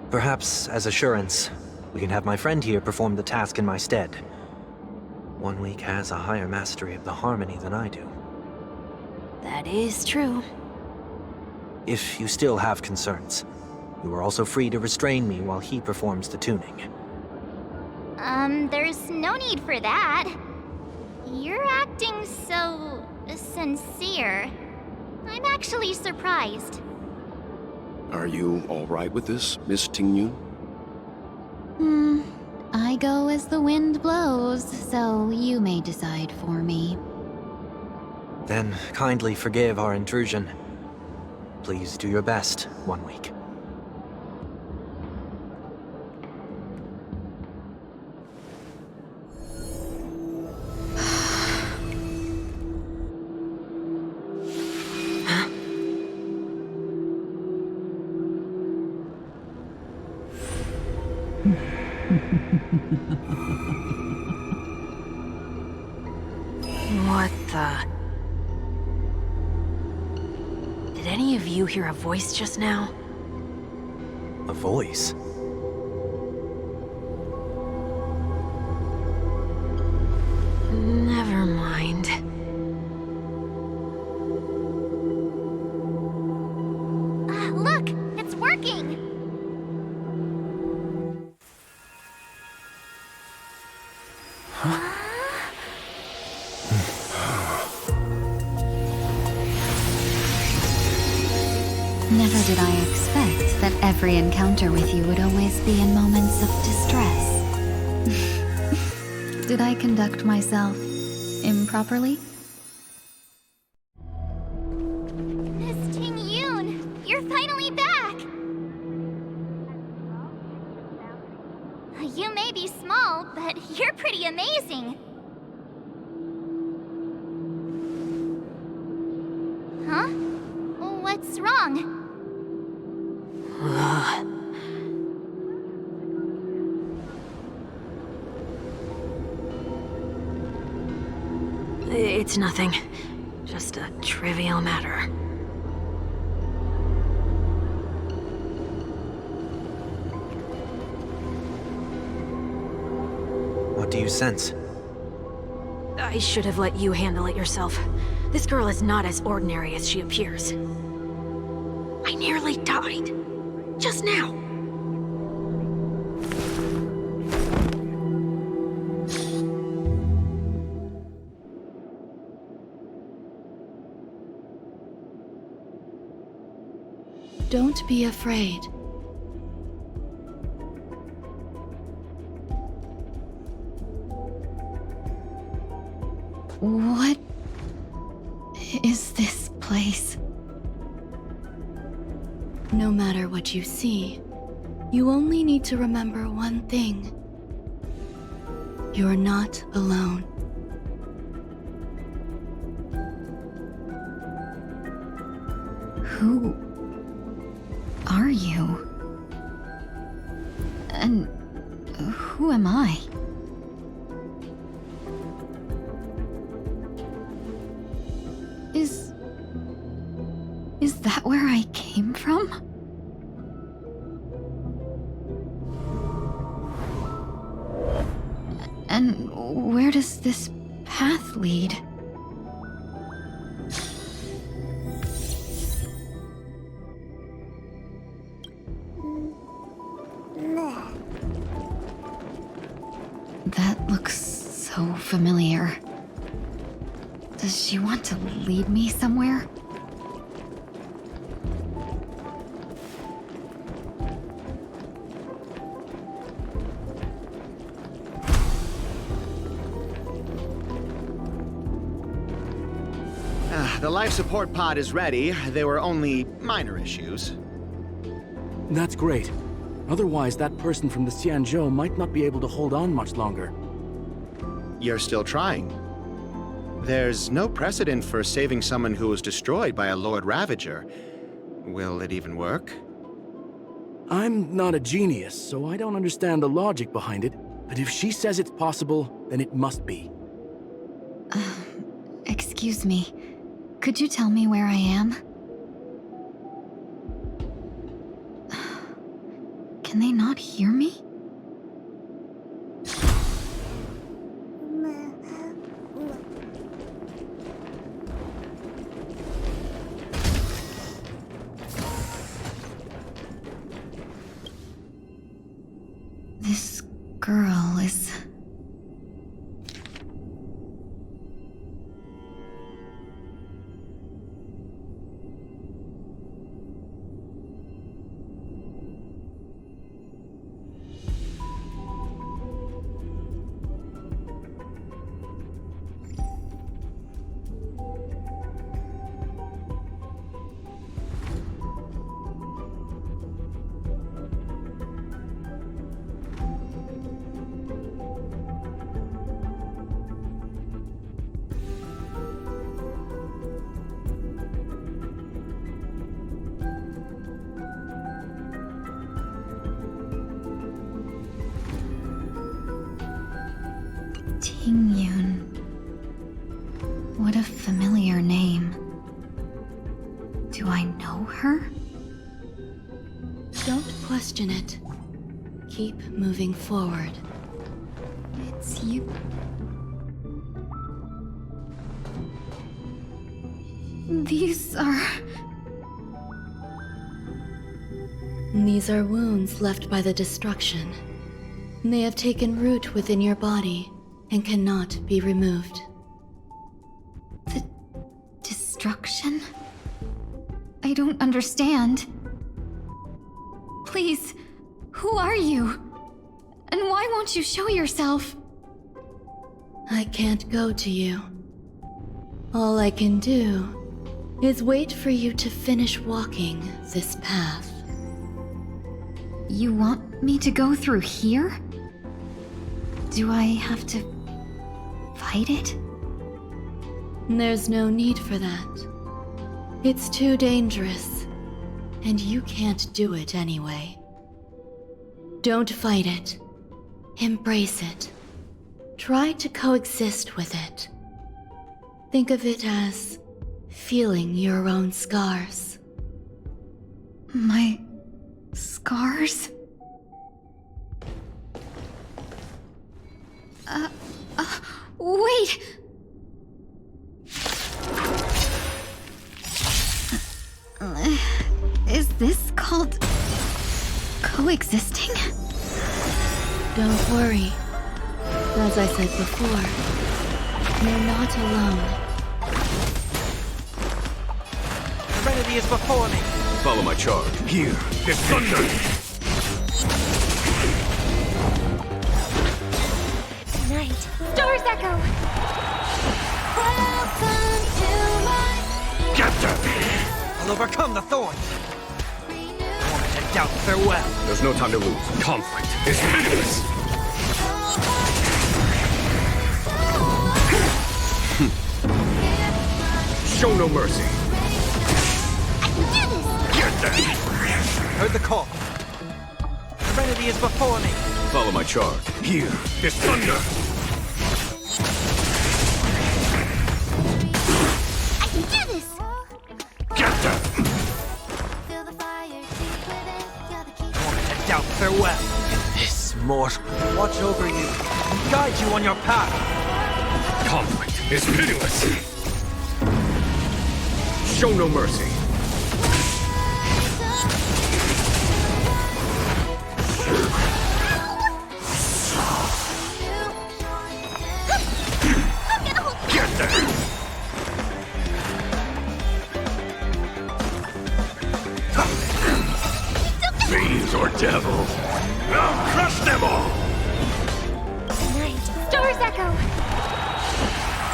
Perhaps, as assurance, we can have my friend here perform the task in my stead. 1 week has a higher mastery of the harmony than I do. That is true. If you still have concerns, you are also free to restrain me while he performs the tuning. There's no need for that. You're acting so sincere. I'm actually surprised. Are you all right with this, Miss Ting-Yun? I go as the wind blows, so you may decide for me. Then kindly forgive our intrusion. Please do your best, 1 week. What the... Did any of you hear a voice just now? A voice? Never mind. Look! It's working! Never did I expect that every encounter with you would always be in moments of distress. Did I conduct myself improperly? Miss Ting-Yun, you're finally back! You may be small, but you're pretty amazing. Huh? What's wrong? It's nothing. Just a trivial matter. What do you sense? I should have let you handle it yourself. This girl is not as ordinary as she appears. I nearly died. Just now. Don't be afraid. What is this place? No matter what you see, you only need to remember one thing. You're not alone. Who are you? And who am I? Is that where I came from? And where does this path lead? That looks so familiar. Does she want to lead me somewhere? The life support pod is ready. There were only minor issues. That's great. Otherwise, that person from the Xianzhou might not be able to hold on much longer. You're still trying. There's no precedent for saving someone who was destroyed by a Lord Ravager. Will it even work? I'm not a genius, so I don't understand the logic behind it, but if she says it's possible, then it must be. Excuse me. Could you tell me where I am? Can they not hear me? This girl is... Tingyun. What a familiar name. Do I know her? Don't question it. Keep moving forward. It's you. These are wounds left by the destruction. They have taken root within your body and cannot be removed. The destruction? I don't understand. Please, who are you? And why won't you show yourself? I can't go to you. All I can do is wait for you to finish walking this path. You want me to go through here? Do I have to fight it? There's no need for that. It's too dangerous, and you can't do it anyway. Don't fight it. Embrace it. Try to coexist with it. Think of it as feeling your own scars. My scars? Wait! Is this called coexisting? Don't worry. As I said before, you're not alone. Serenity is before me. Follow my charge. Here is thunder! Night. Stars echo. Welcome to my... Get them! I'll overcome the thorns. Moment to doubt farewell. There's no time to lose. Conflict is pitiless! Show no mercy. Get them! Heard the call. Serenity is before me. Follow my charge. Here is thunder! I can do this! Get them! Moment to doubt farewell. This mortal will watch over you and guide you on your path. Conflict is pitiless! Show no mercy. Get them! Fiends or devils, I'll crush them all! Night. Stars echo.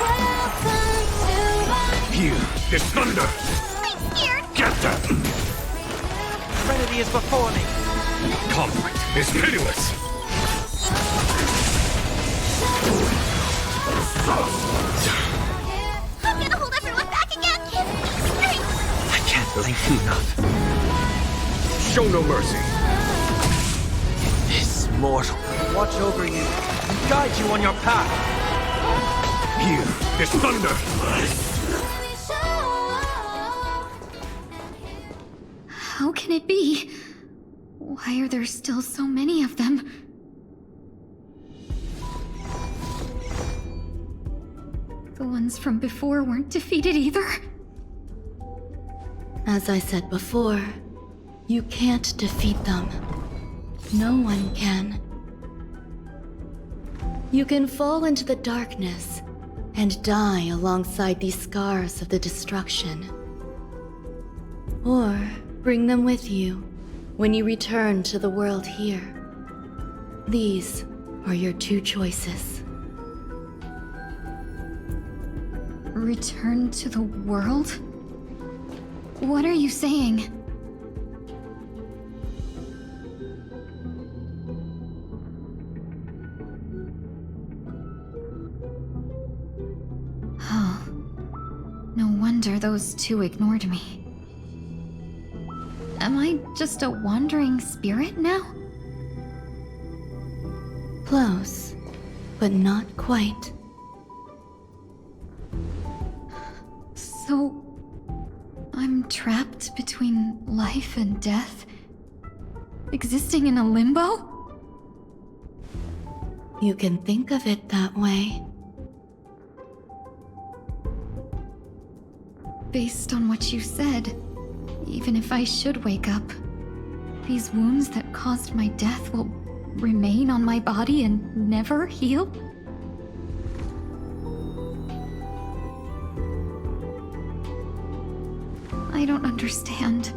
Welcome to my... Here is thunder! I'm scared. Get them! Serenity is before me. Conflict is pitiless! I'm gonna hold everyone back again! Strength! I can't thank you enough. Show no mercy! This mortal will watch over you and guide you on your path. Here is thunder! How can it be? Why are there still so many of them? The ones from before weren't defeated either? As I said before, you can't defeat them. No one can. You can fall into the darkness and die alongside these scars of the destruction. Or bring them with you when you return to the world here. These are your two choices. Return to the world? What are you saying? Oh. No wonder those two ignored me. Am I just a wandering spirit now? Close, but not quite. So, I'm trapped between life and death? Existing in a limbo? You can think of it that way. Based on what you said, even if I should wake up, these wounds that caused my death will remain on my body and never heal? I don't understand.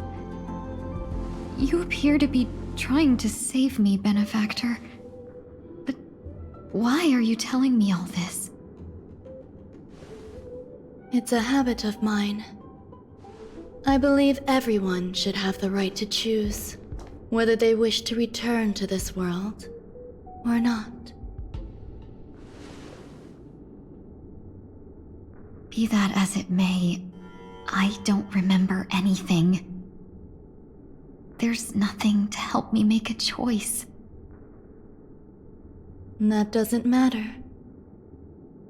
You appear to be trying to save me, Benefactor. But why are you telling me all this? It's a habit of mine. I believe everyone should have the right to choose whether they wish to return to this world or not. Be that as it may, I don't remember anything. There's nothing to help me make a choice. That doesn't matter.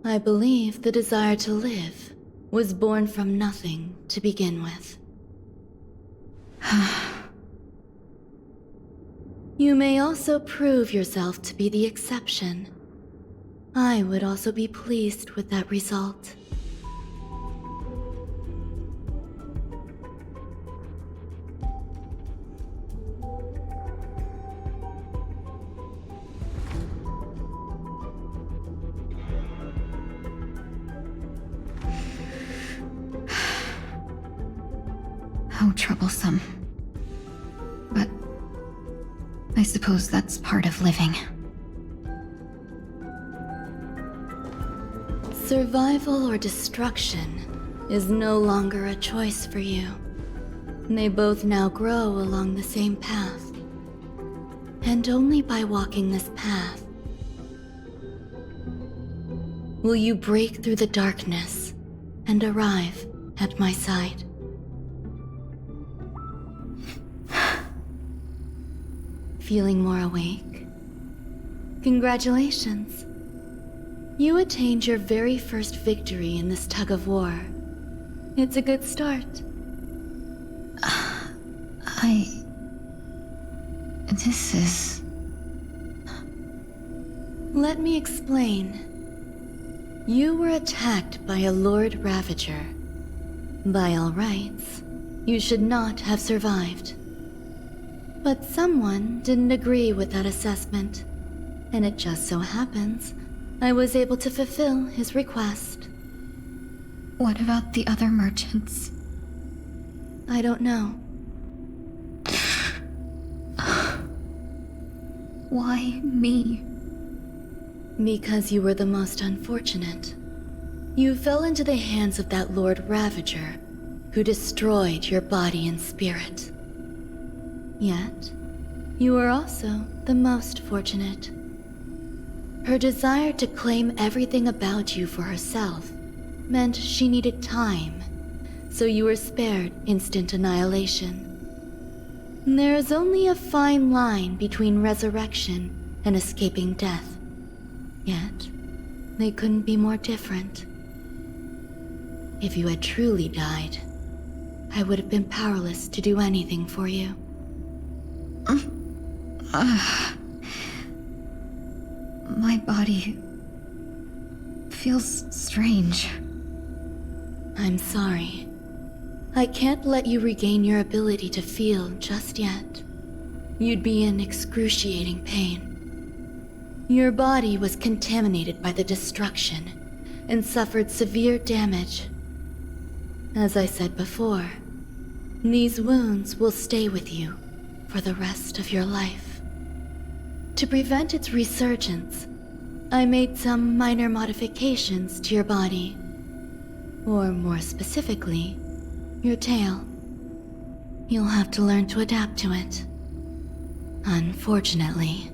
I believe the desire to live was born from nothing to begin with. You may also prove yourself to be the exception. I would also be pleased with that result. How troublesome. But I suppose that's part of living. Survival or destruction is no longer a choice for you. They both now grow along the same path. And only by walking this path will you break through the darkness and arrive at my side. Feeling more awake? Congratulations. You attained your very first victory in this tug of war. It's a good start. This is... Let me explain. You were attacked by a Lord Ravager. By all rights, you should not have survived. But someone didn't agree with that assessment, and it just so happens I was able to fulfill his request. What about the other merchants? I don't know. Why me? Because you were the most unfortunate. You fell into the hands of that Lord Ravager, who destroyed your body and spirit. Yet, You were also the most fortunate. Her desire to claim everything about you for herself meant she needed time, so you were spared instant annihilation. There is only a fine line between resurrection and escaping death. Yet, they couldn't be more different. If you had truly died, I would have been powerless to do anything for you. My body feels strange. I'm sorry. I can't let you regain your ability to feel just yet. You'd be in excruciating pain. Your body was contaminated by the destruction and suffered severe damage. As I said before, these wounds will stay with you for the rest of your life. To prevent its resurgence, I made some minor modifications to your body. Or more specifically, your tail. You'll have to learn to adapt to it. Unfortunately,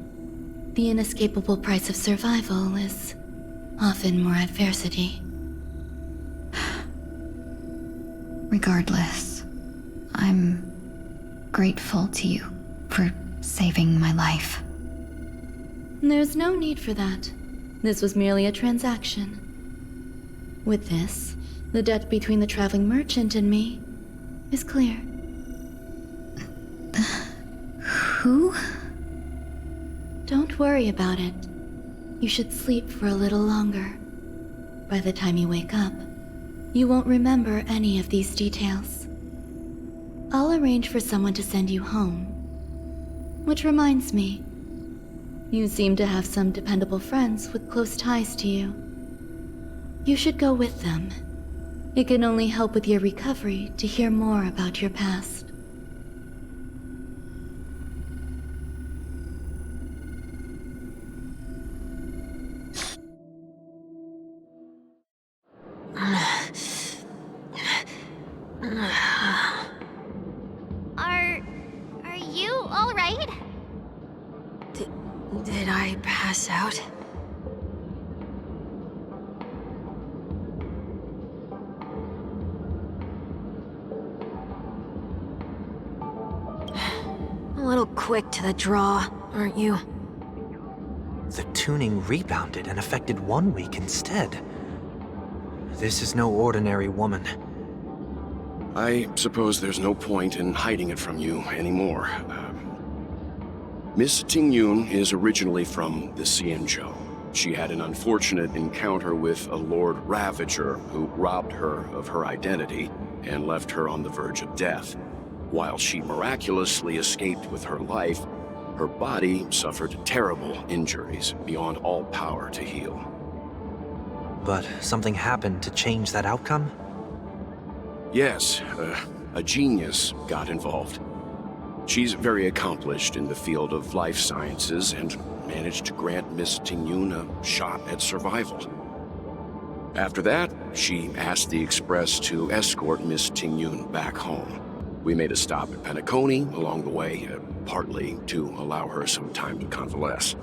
the inescapable price of survival is often more adversity. Regardless, I'm grateful to you for saving my life. There's no need for that. This was merely a transaction. With this, the debt between the traveling merchant and me is clear. Who? Don't worry about it. You should sleep for a little longer. By the time you wake up, you won't remember any of these details. I'll arrange for someone to send you home. Which reminds me, you seem to have some dependable friends with close ties to you. You should go with them. It can only help with your recovery to hear more about your past. Are you all right? Did I pass out? A little quick to the draw, aren't you? The tuning rebounded and affected 1 week instead. This is no ordinary woman. I suppose there's no point in hiding it from you anymore. Miss Tingyun is originally from the Xianzhou. She had an unfortunate encounter with a Lord Ravager who robbed her of her identity and left her on the verge of death. While she miraculously escaped with her life, her body suffered terrible injuries beyond all power to heal. But something happened to change that outcome? Yes, a genius got involved. She's very accomplished in the field of life sciences and managed to grant Miss Tingyun a shot at survival. After that, she asked the Express to escort Miss Tingyun back home. We made a stop at Penacony along the way, partly to allow her some time to convalesce.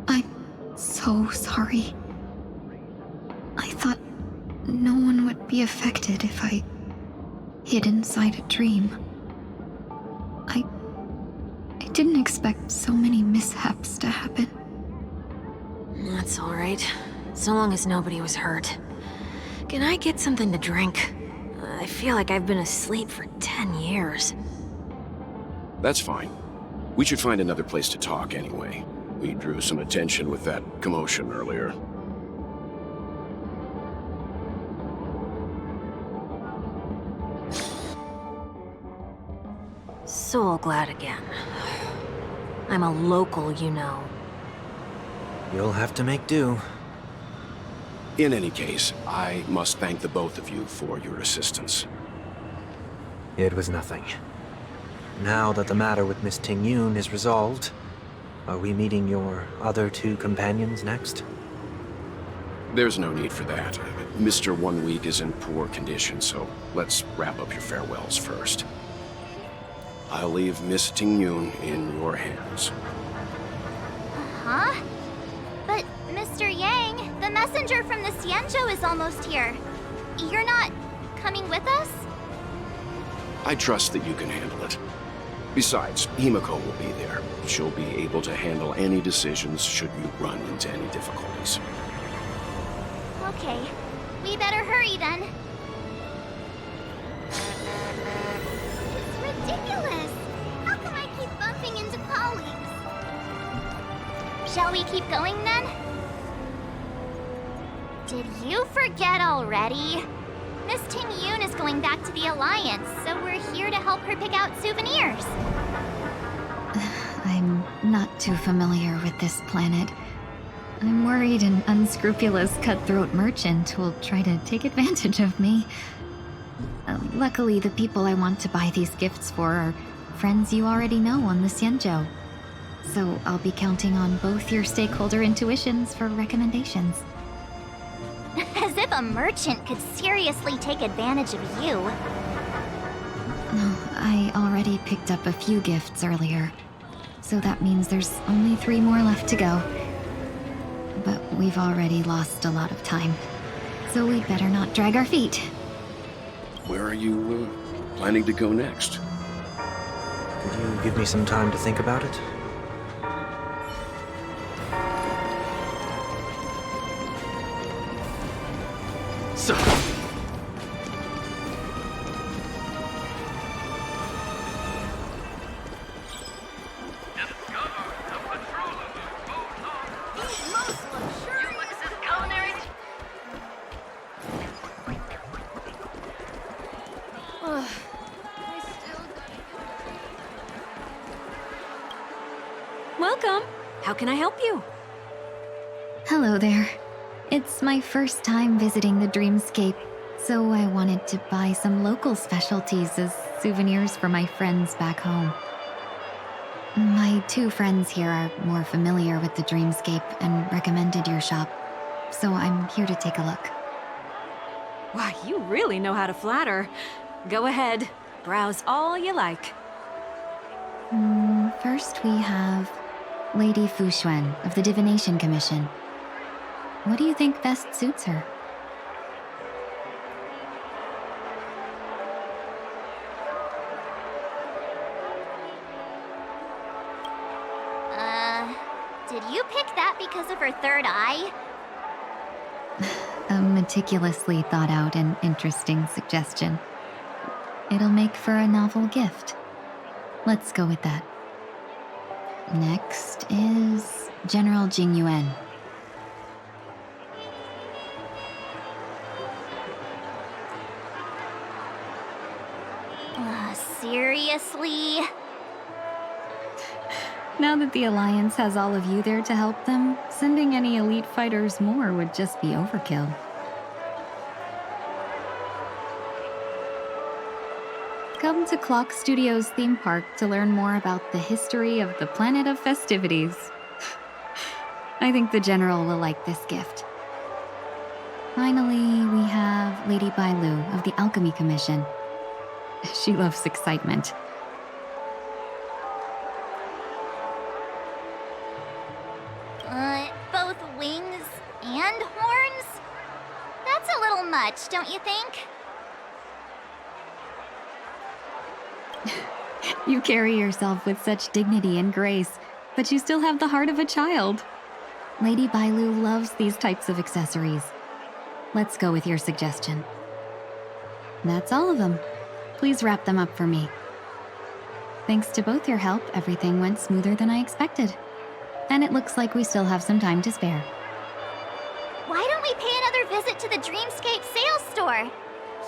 I'm so sorry. I thought no one would be affected if I hid inside a dream. I didn't expect so many mishaps to happen. That's all right. So long as nobody was hurt. Can I get something to drink? I feel like I've been asleep for 10 years. That's fine. We should find another place to talk anyway. We drew some attention with that commotion earlier. Soul glad again. I'm a local, you know. You'll have to make do. In any case, I must thank the both of you for your assistance. It was nothing. Now that the matter with Miss Tingyun is resolved, are we meeting your other two companions next? There's no need for that. Mr. 1 Week is in poor condition, so let's wrap up your farewells first. I'll leave Miss Tingyun in your hands. Huh? But, Mr. Yang, the messenger from the Xianzhou is almost here. You're not coming with us? I trust that you can handle it. Besides, Himiko will be there. She'll be able to handle any decisions should you run into any difficulties. Okay, we better hurry then. It's ridiculous! How come I keep bumping into colleagues? Shall we keep going then? Did you forget already? Miss Tingyun is going back to the Alliance, so we're here to help her pick out souvenirs. I'm not too familiar with this planet. I'm worried an unscrupulous cutthroat merchant will try to take advantage of me. Luckily, the people I want to buy these gifts for are friends you already know on the Xianzhou. So I'll be counting on both your stakeholder intuitions for recommendations. As if a merchant could seriously take advantage of you. No, I already picked up a few gifts earlier. So that means there's only 3 more left to go. But we've already lost a lot of time. So we'd better not drag our feet. Where are you planning to go next? Could you give me some time to think about it? So. Welcome. How can I help you? Hello there. It's my first time visiting the Dreamscape, so I wanted to buy some local specialties as souvenirs for my friends back home. My 2 friends here are more familiar with the Dreamscape and recommended your shop, so I'm here to take a look. Wow, you really know how to flatter. Go ahead, browse all you like. First we have Lady Fu Xuan of the Divination Commission. What do you think best suits her? Did you pick that because of her third eye? A meticulously thought out and interesting suggestion. It'll make for a novel gift. Let's go with that. Next is General Jing Yuan. Seriously? Now that the Alliance has all of you there to help them, sending any elite fighters more would just be overkill. Come to Clock Studios theme park to learn more about the history of the planet of festivities. I think the General will like this gift. Finally, we have Lady Bailu of the Alchemy Commission. She loves excitement. Both wings and horns? That's a little much, don't you think? You carry yourself with such dignity and grace, but you still have the heart of a child. Lady Bailu loves these types of accessories. Let's go with your suggestion. That's all of them. Please wrap them up for me. Thanks to both your help, everything went smoother than I expected. And it looks like we still have some time to spare. Why don't we pay another visit to the Dreamscape sales store?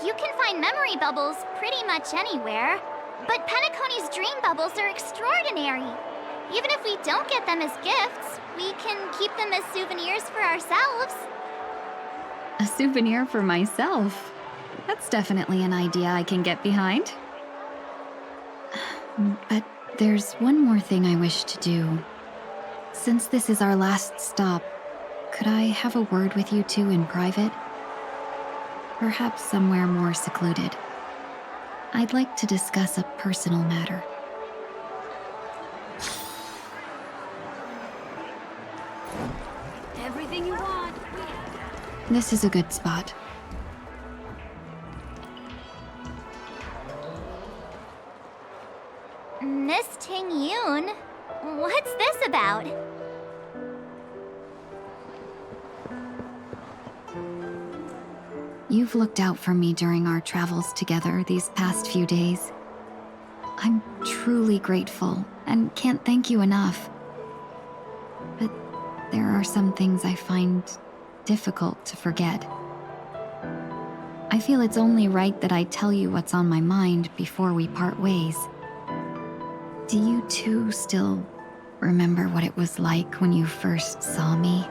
You can find memory bubbles pretty much anywhere, but Penacony's dream bubbles are extraordinary. Even if we don't get them as gifts, we can keep them as souvenirs for ourselves. A souvenir for myself? That's definitely an idea I can get behind. But there's one more thing I wish to do. Since this is our last stop, could I have a word with you two in private? Perhaps somewhere more secluded. I'd like to discuss a personal matter. This is a good spot. Miss Ting Yoon, what's this about? You've looked out for me during our travels together these past few days. I'm truly grateful and can't thank you enough. But there are some things I find difficult to forget. I feel it's only right that I tell you what's on my mind before we part ways. Do you too still remember what it was like when you first saw me?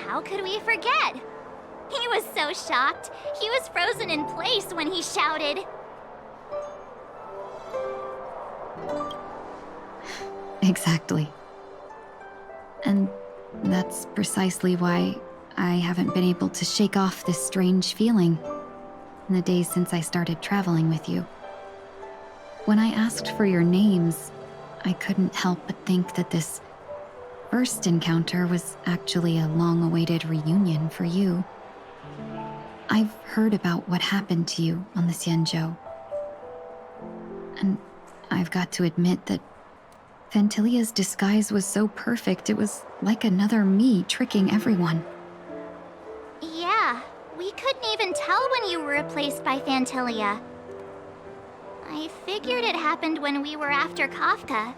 How could we forget? He was so shocked. He was frozen in place when he shouted. Exactly. And that's precisely why I haven't been able to shake off this strange feeling in the days since I started traveling with you. When I asked for your names, I couldn't help but think that this first encounter was actually a long-awaited reunion for you. I've heard about what happened to you on the Xianzhou. And I've got to admit that Fantilia's disguise was so perfect, it was like another me tricking everyone. Yeah, we couldn't even tell when you were replaced by Fantilia. I figured it happened when we were after Kafka.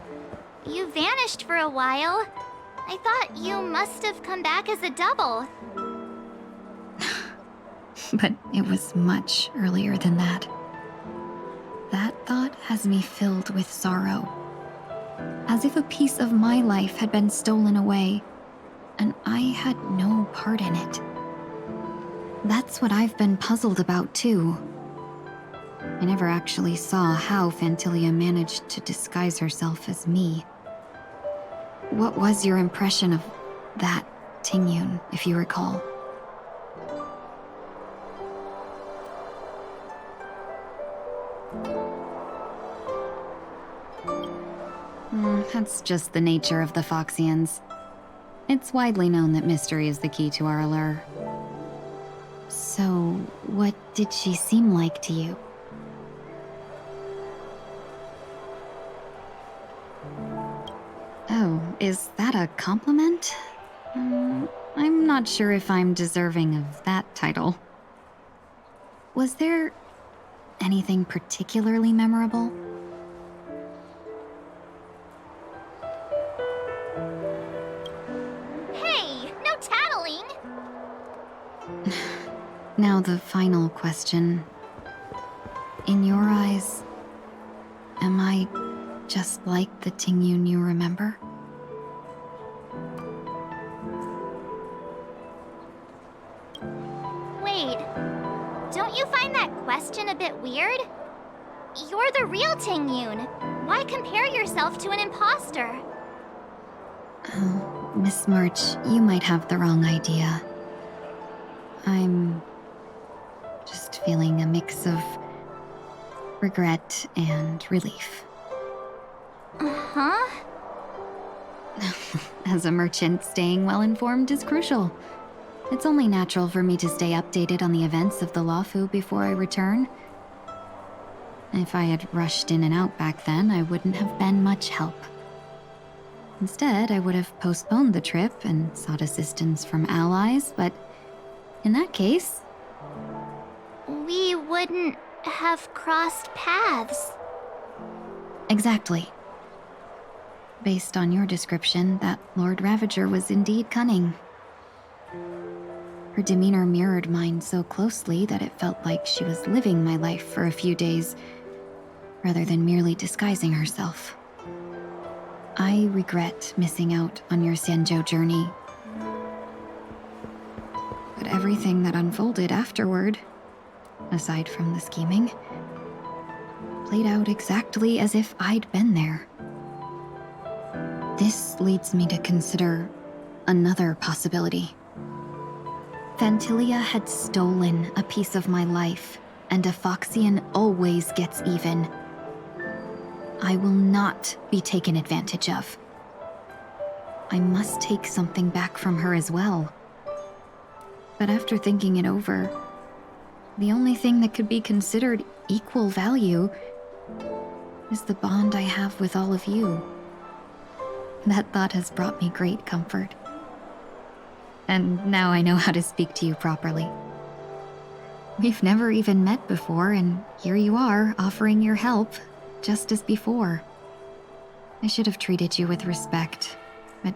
You vanished for a while. I thought you must have come back as a double. But it was much earlier than that. That thought has me filled with sorrow. As if a piece of my life had been stolen away, and I had no part in it. That's what I've been puzzled about, too. I never actually saw how Fantilia managed to disguise herself as me. What was your impression of that Tingyun, if you recall? That's just the nature of the Foxians. It's widely known that mystery is the key to our allure. So, what did she seem like to you? Oh, is that a compliment? I'm not sure if I'm deserving of that title. Was there anything particularly memorable? Hey, no tattling! Now the final question. In your eyes, am I just like the Tingyun you remember? Wait, don't you find that question a bit weird? You're the real Tingyun. Why compare yourself to an imposter? Oh, Miss March, you might have the wrong idea. I'm just feeling a mix of regret and relief. Huh? As a merchant, staying well-informed is crucial. It's only natural for me to stay updated on the events of the Luofu before I return. If I had rushed in and out back then, I wouldn't have been much help. Instead, I would have postponed the trip and sought assistance from allies, but in that case... We wouldn't have crossed paths. Exactly. Based on your description, that Lord Ravager was indeed cunning. Her demeanor mirrored mine so closely that it felt like she was living my life for a few days, rather than merely disguising herself. I regret missing out on your Xianzhou journey. But everything that unfolded afterward, aside from the scheming, played out exactly as if I'd been there. This leads me to consider another possibility. Fantilia had stolen a piece of my life, and a Foxian always gets even. I will not be taken advantage of. I must take something back from her as well. But after thinking it over, the only thing that could be considered equal value is the bond I have with all of you. That thought has brought me great comfort. And now I know how to speak to you properly. We've never even met before, and here you are, offering your help, just as before. I should have treated you with respect, but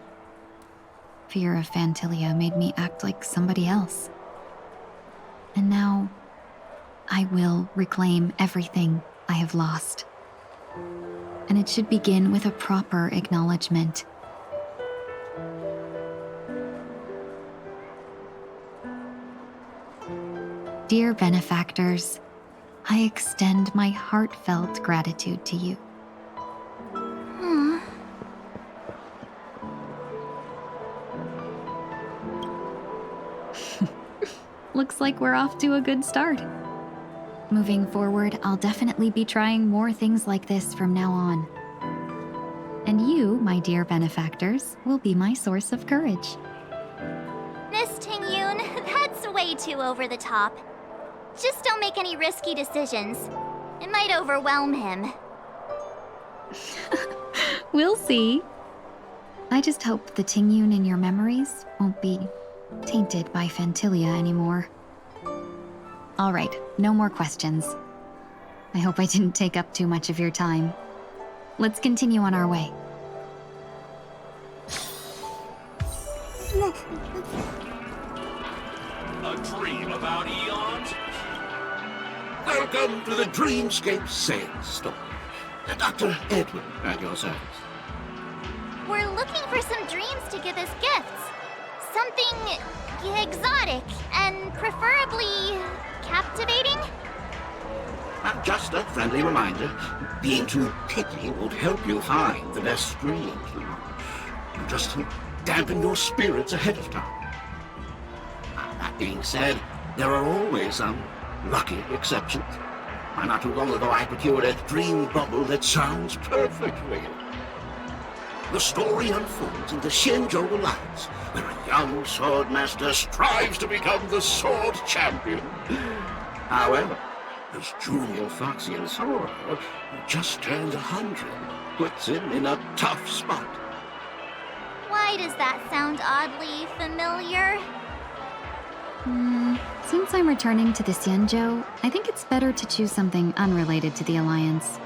fear of Phantilia made me act like somebody else. And now, I will reclaim everything I have lost. And it should begin with a proper acknowledgement. Dear benefactors, I extend my heartfelt gratitude to you. Looks like we're off to a good start. Moving forward, I'll definitely be trying more things like this from now on. And you, my dear benefactors, will be my source of courage. Miss Ting-Yoon, that's way too over the top. Just don't make any risky decisions. It might overwhelm him. We'll see. I just hope the Ting-Yoon in your memories won't be tainted by Phantilia anymore. All right, no more questions. I hope I didn't take up too much of your time. Let's continue on our way. A dream about eons? Welcome to the Dreamscape Sandstorm. Dr. Edwin at your service. We're looking for some dreams to give as gifts. Something exotic and preferably captivating. Just a friendly reminder, being too picky won't help you find the best dreams. You just dampen your spirits ahead of time. That being said, there are always some lucky exceptions. Not too long ago I procured a dream bubble that sounds perfect for you. The story unfolds in the Shenzhou Alliance, where a young swordmaster strives to become the sword champion. However, as Junior Foxian Sora, who just turned 100, puts him in a tough spot. Why does that sound oddly familiar? Since I'm returning to the Xianzhou, I think it's better to choose something unrelated to the Alliance.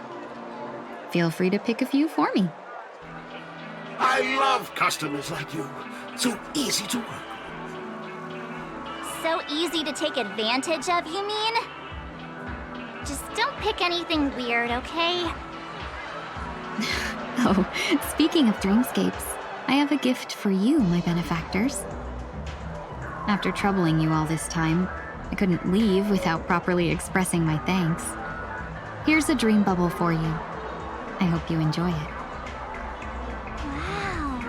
Feel free to pick a few for me. I love customers like you. So easy to work. So easy to take advantage of, you mean? Just don't pick anything weird, okay? Oh, speaking of dreamscapes, I have a gift for you, my benefactors. After troubling you all this time, I couldn't leave without properly expressing my thanks. Here's a dream bubble for you. I hope you enjoy it. Wow.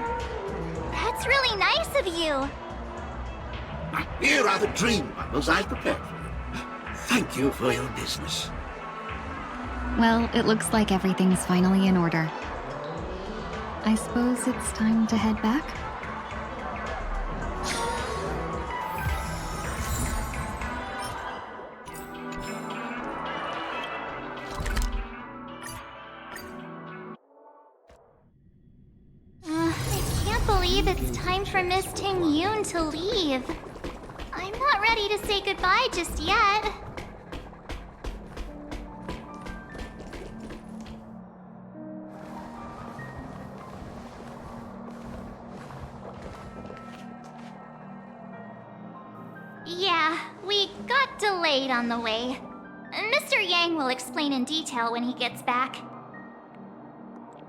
That's really nice of you. Here are the dream bubbles I prepared for you. Thank you for your business. Well, it looks like everything's finally in order. I suppose it's time to head back? I can't believe it's time for Miss Ting-Yoon to leave. I'm not ready to say goodbye just yet. Yeah, we got delayed on the way. Mr. Yang will explain in detail when he gets back.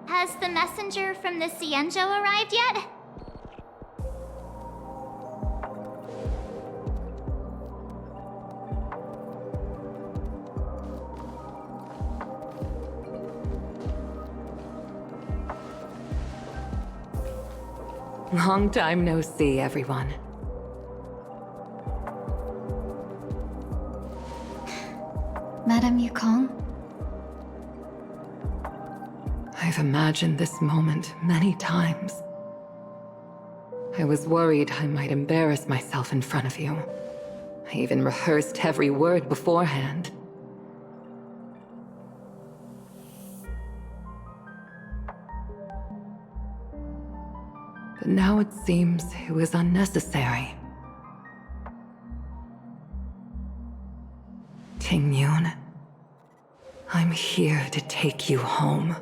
Has the messenger from the Xianzhou arrived yet? Long time no see, everyone. Madame Yukong? I've imagined this moment many times. I was worried I might embarrass myself in front of you. I even rehearsed every word beforehand. But now it seems it was unnecessary. Ting-Yun, I'm here to take you home.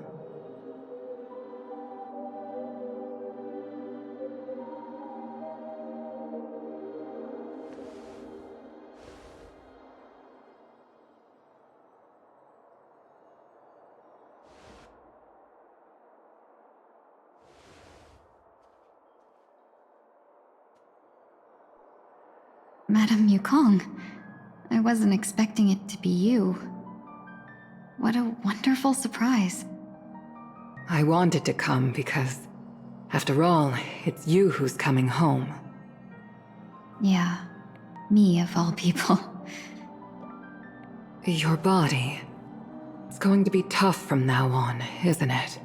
Madame Yukong, I wasn't expecting it to be you. What a wonderful surprise. I wanted to come because, after all, it's you who's coming home. Yeah, me of all people. Your body. It's going to be tough from now on, isn't it?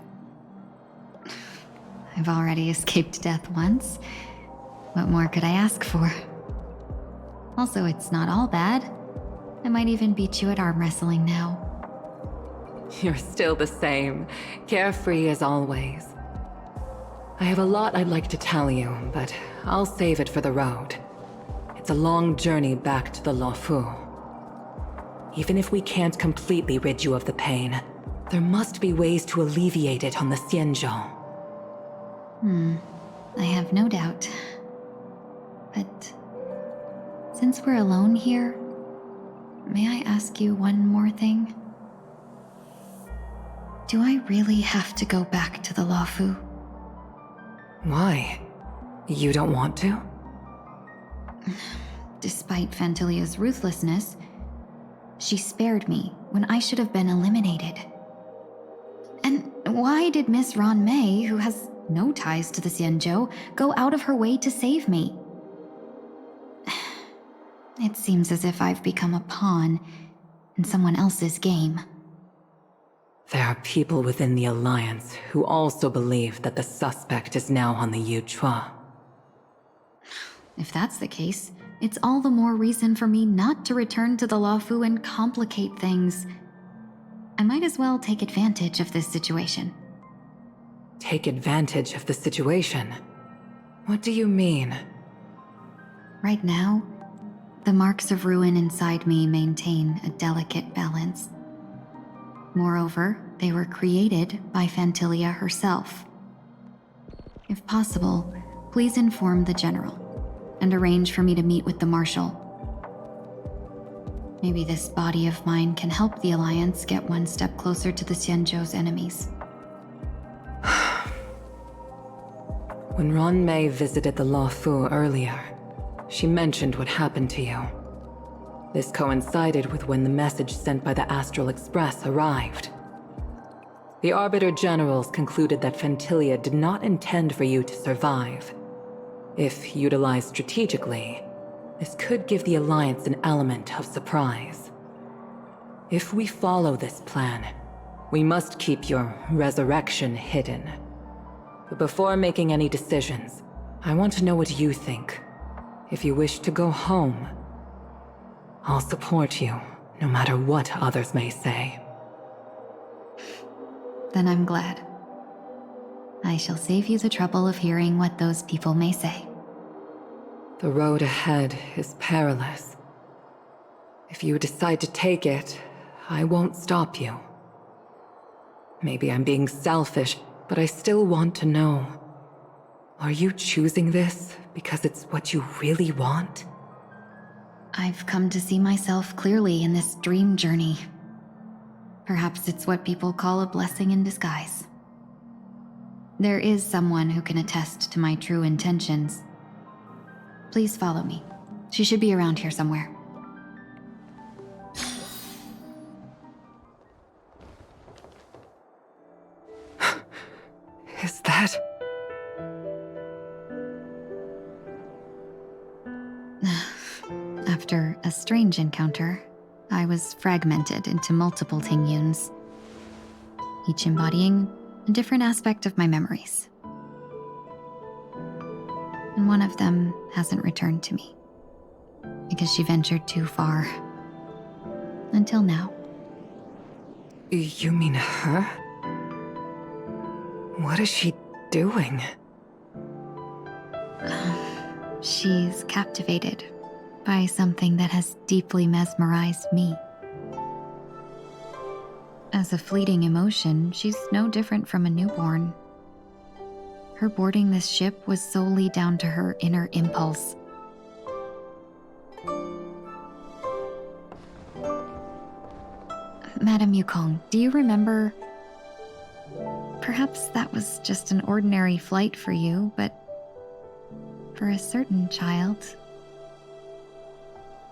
I've already escaped death once. What more could I ask for? Also, it's not all bad. I might even beat you at arm wrestling now. You're still the same, carefree as always. I have a lot I'd like to tell you, but I'll save it for the road. It's a long journey back to the Luofu. Even if we can't completely rid you of the pain, there must be ways to alleviate it on the Xianzhou. I have no doubt. But since we're alone here, may I ask you one more thing? Do I really have to go back to the Luofu? Why? You don't want to? Despite Fantilia's ruthlessness, she spared me when I should have been eliminated. And why did Miss Ron Mei, who has no ties to the Xianzhou, go out of her way to save me? It seems as if I've become a pawn in someone else's game. There are people within the Alliance who also believe that the suspect is now on the Yuchua. If that's the case, it's all the more reason for me not to return to the Luofu and complicate things. I might as well take advantage of this situation. Take advantage of the situation? What do you mean? Right now, the marks of ruin inside me maintain a delicate balance. Moreover, they were created by Fantilia herself. If possible, please inform the General and arrange for me to meet with the Marshal. Maybe this body of mine can help the Alliance get one step closer to the Xianzhou's enemies. When Ron Mei visited the Luofu earlier, she mentioned what happened to you. This coincided with when the message sent by the Astral Express arrived. The Arbiter Generals concluded that Fantilia did not intend for you to survive. If utilized strategically, this could give the Alliance an element of surprise. If we follow this plan, we must keep your resurrection hidden. But before making any decisions, I want to know what you think. If you wish to go home, I'll support you, no matter what others may say. Then I'm glad. I shall save you the trouble of hearing what those people may say. The road ahead is perilous. If you decide to take it, I won't stop you. Maybe I'm being selfish, but I still want to know. Are you choosing this because it's what you really want? I've come to see myself clearly in this dream journey. Perhaps it's what people call a blessing in disguise. There is someone who can attest to my true intentions. Please follow me. She should be around here somewhere. Is that... After a strange encounter, I was fragmented into multiple Ting-Yuns, each embodying a different aspect of my memories. And one of them hasn't returned to me. because she ventured too far. Until now. You mean her? What is she doing? She's captivated by something that has deeply mesmerized me. As a fleeting emotion, she's no different from a newborn. Her boarding this ship was solely down to her inner impulse. Madame Yukong, do you remember? Perhaps that was just an ordinary flight for you, but for a certain child,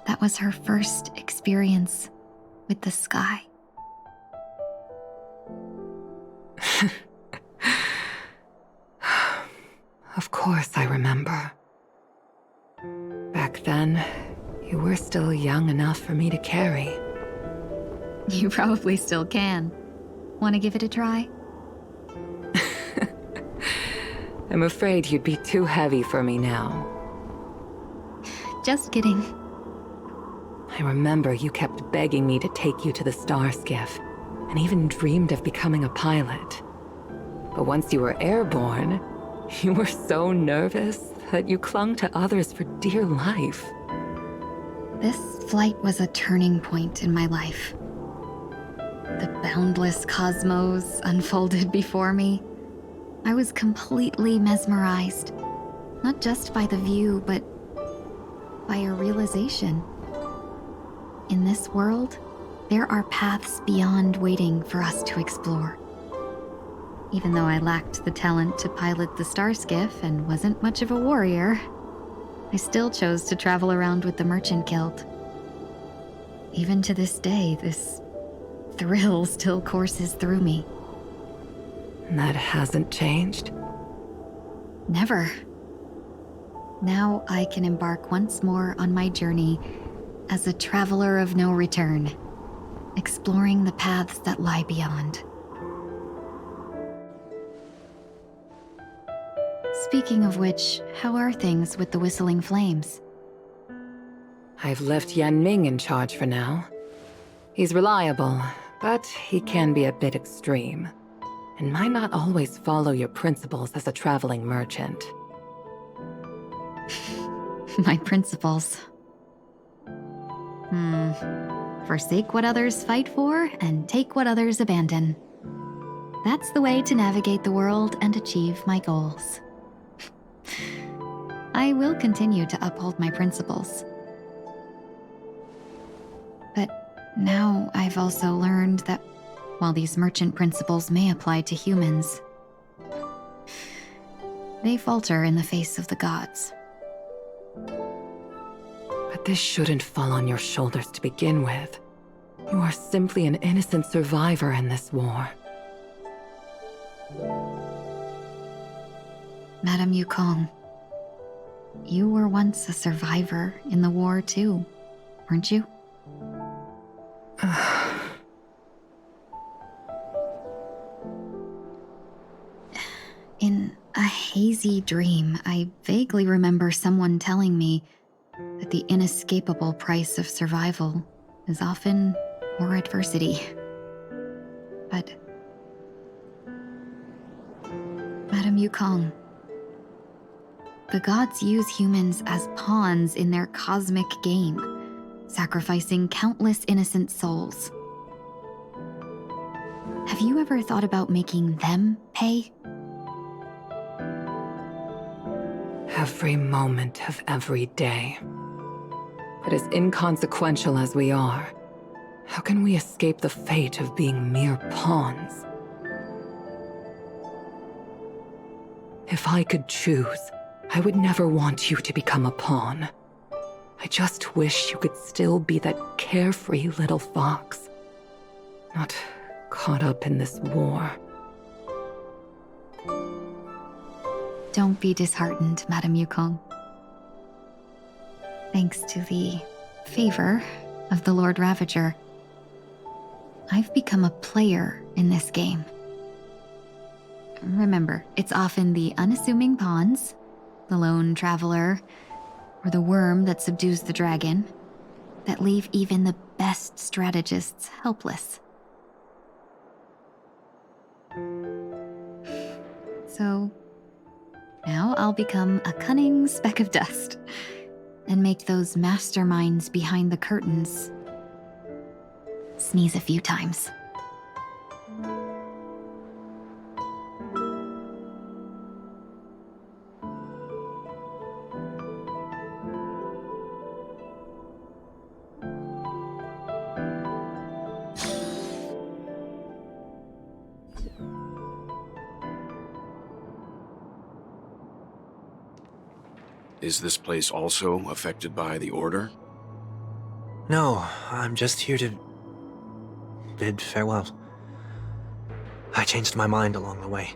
that was her first experience with the sky. Of course I remember. Back then, you were still young enough for me to carry. You probably still can. Want to give it a try? I'm afraid you'd be too heavy for me now. Just kidding. I remember you kept begging me to take you to the star skiff, and even dreamed of becoming a pilot. But once you were airborne, you were so nervous that you clung to others for dear life. This flight was a turning point in my life. The boundless cosmos unfolded before me. I was completely mesmerized, not just by the view, but by a realization. In this world, there are paths beyond waiting for us to explore. Even though I lacked the talent to pilot the star skiff and wasn't much of a warrior, I still chose to travel around with the Merchant Guild. Even to this day, this thrill still courses through me. That hasn't changed? Never. Now I can embark once more on my journey as a traveler of no return, exploring the paths that lie beyond. Speaking of which, how are things with the Whistling Flames? I've left Yan Ming in charge for now. He's reliable, but he can be a bit extreme, and might not always follow your principles as a traveling merchant. My principles. Forsake what others fight for and take what others abandon. That's the way to navigate the world and achieve my goals. I will continue to uphold my principles. But now I've also learned that while these merchant principles may apply to humans, they falter in the face of the gods. But this shouldn't fall on your shoulders to begin with. You are simply an innocent survivor in this war. Madame Yukong, you were once a survivor in the war too, weren't you? In a hazy dream, I vaguely remember someone telling me that the inescapable price of survival is often more adversity. But Madame Yukong, the gods use humans as pawns in their cosmic game, sacrificing countless innocent souls. Have you ever thought about making them pay? Every moment of every day. But as inconsequential as we are, how can we escape the fate of being mere pawns? If I could choose, I would never want you to become a pawn. I just wish you could still be that carefree little fox, not caught up in this war. Don't be disheartened, Madame Yukong. Thanks to the favor of the Lord Ravager, I've become a player in this game. Remember, it's often the unassuming pawns, the lone traveler, or the worm that subdues the dragon, that leave even the best strategists helpless. So, now I'll become a cunning speck of dust and make those masterminds behind the curtains sneeze a few times. Is this place also affected by the Order? No, I'm just here to bid farewell. I changed my mind along the way.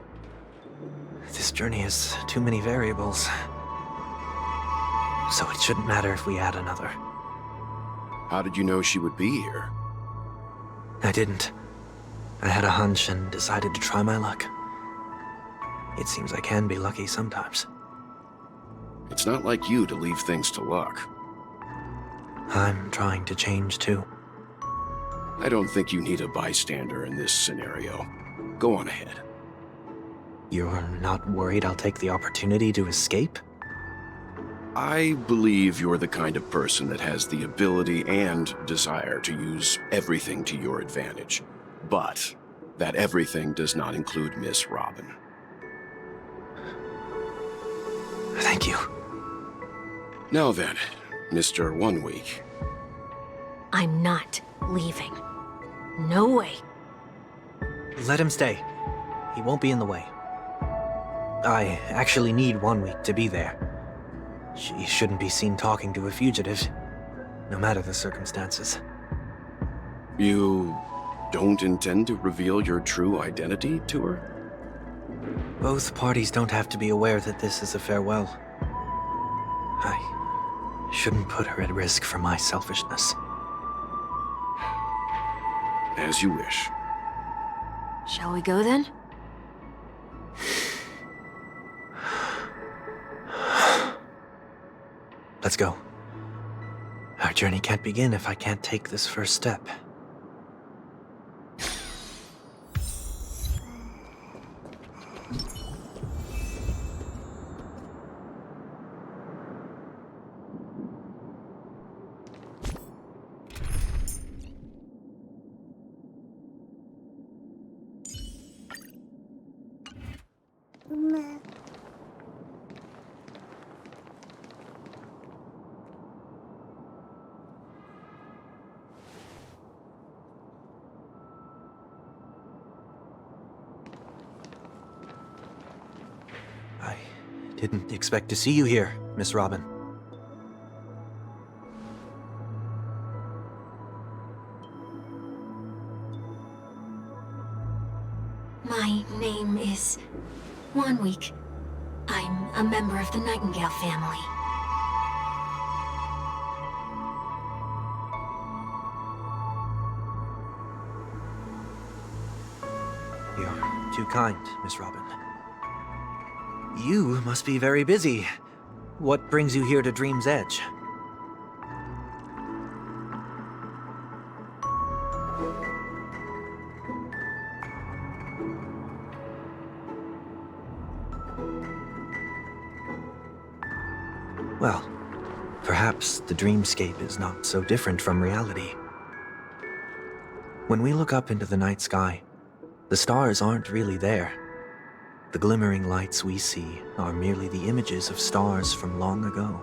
This journey has too many variables. So it shouldn't matter if we add another. How did you know she would be here? I didn't. I had a hunch and decided to try my luck. It seems I can be lucky sometimes. It's not like you to leave things to luck. I'm trying to change too. I don't think you need a bystander in this scenario. Go on ahead. You're not worried I'll take the opportunity to escape? I believe you're the kind of person that has the ability and desire to use everything to your advantage. But that everything does not include Miss Robin. Thank you. Now then, Mr. 1 Week. I'm not leaving. No way. Let him stay. He won't be in the way. I actually need 1 week to be there. She shouldn't be seen talking to a fugitive, no matter the circumstances. You don't intend to reveal your true identity to her? Both parties don't have to be aware that this is a farewell. I shouldn't put her at risk for my selfishness. As you wish. Shall we go then? Let's go. Our journey can't begin if I can't take this first step. I didn't expect to see you here, Miss Robin. My name is 1 Week. I'm a member of the Nightingale family. You're too kind, Miss Robin. You must be very busy. What brings you here to Dream's Edge? Well, perhaps the dreamscape is not so different from reality. When we look up into the night sky, the stars aren't really there. The glimmering lights we see are merely the images of stars from long ago.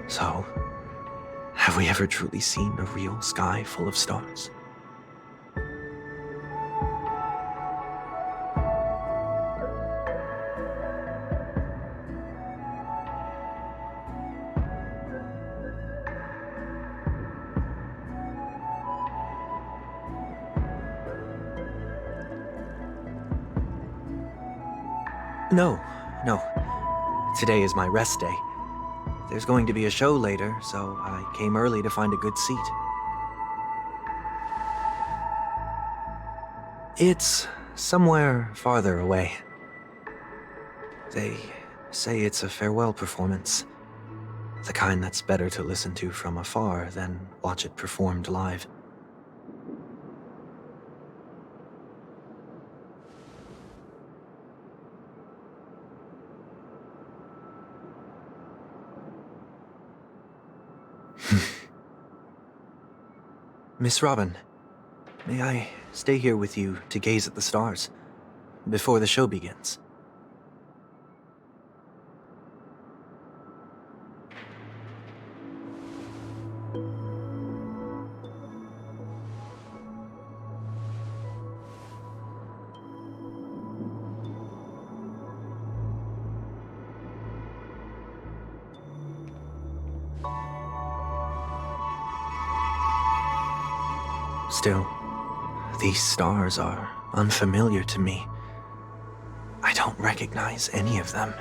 So, have we ever truly seen a real sky full of stars? No. Today is my rest day. There's going to be a show later, so I came early to find a good seat. It's somewhere farther away. They say it's a farewell performance. The kind that's better to listen to from afar than watch it performed live. Miss Robin, may I stay here with you to gaze at the stars before the show begins? Still, these stars are unfamiliar to me. I don't recognize any of them,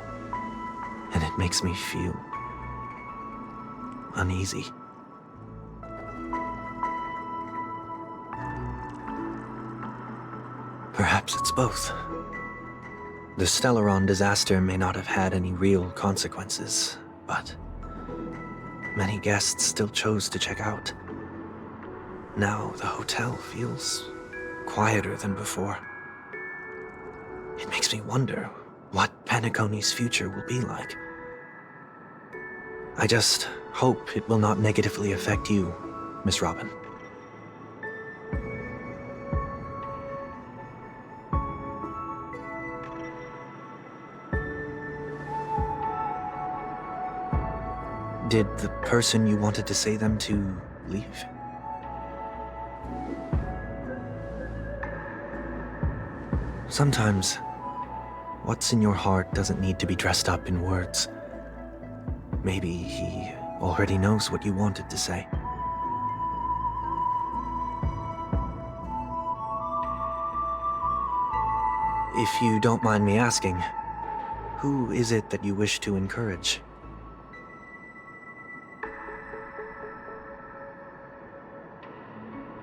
and it makes me feel uneasy. Perhaps it's both. The Stellaron disaster may not have had any real consequences, but many guests still chose to check out. Now the hotel feels quieter than before. It makes me wonder what Penacony's future will be like. I just hope it will not negatively affect you, Miss Robin. Did the person you wanted to say them to leave? Sometimes, what's in your heart doesn't need to be dressed up in words. Maybe he already knows what you wanted to say. If you don't mind me asking, who is it that you wish to encourage?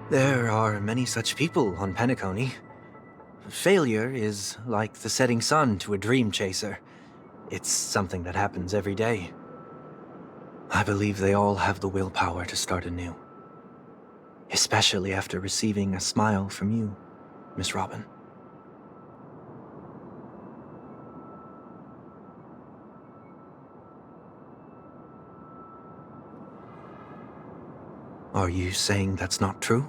There are many such people on Penacony. Failure is like the setting sun to a dream chaser. It's something that happens every day. I believe they all have the willpower to start anew. Especially after receiving a smile from you, Miss Robin. Are you saying that's not true?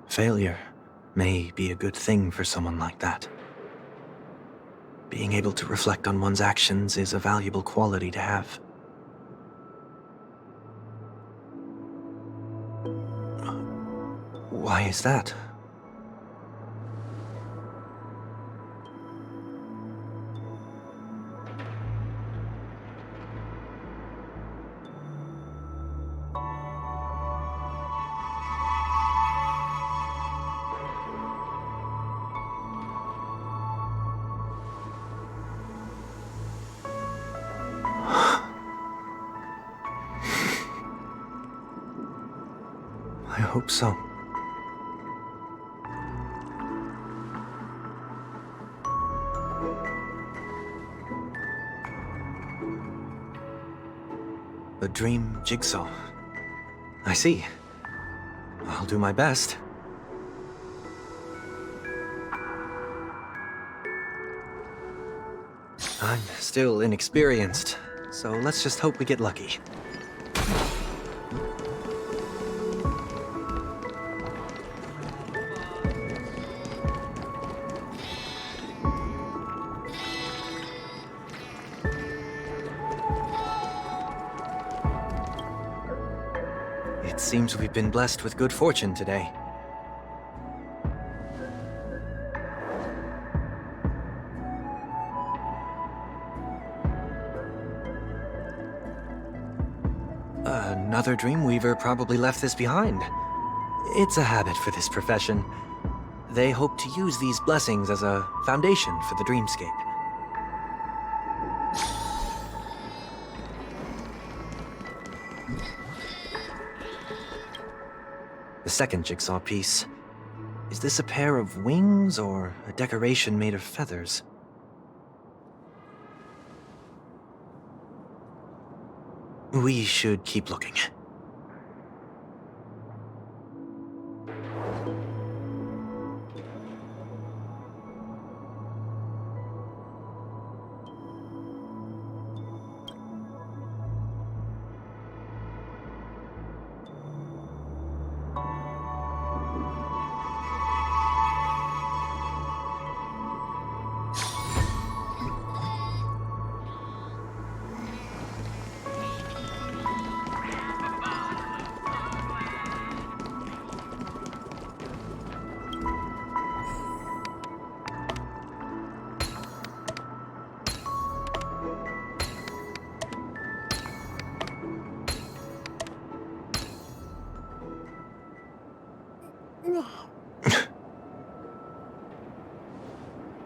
Failure may be a good thing for someone like that. Being able to reflect on one's actions is a valuable quality to have. Why is that? I hope so. The dream jigsaw. I see. I'll do my best. I'm still inexperienced, so let's just hope we get lucky. It seems we've been blessed with good fortune today. Another Dreamweaver probably left this behind. It's a habit for this profession. They hope to use these blessings as a foundation for the dreamscape. The second jigsaw piece. Is this a pair of wings or a decoration made of feathers? We should keep looking.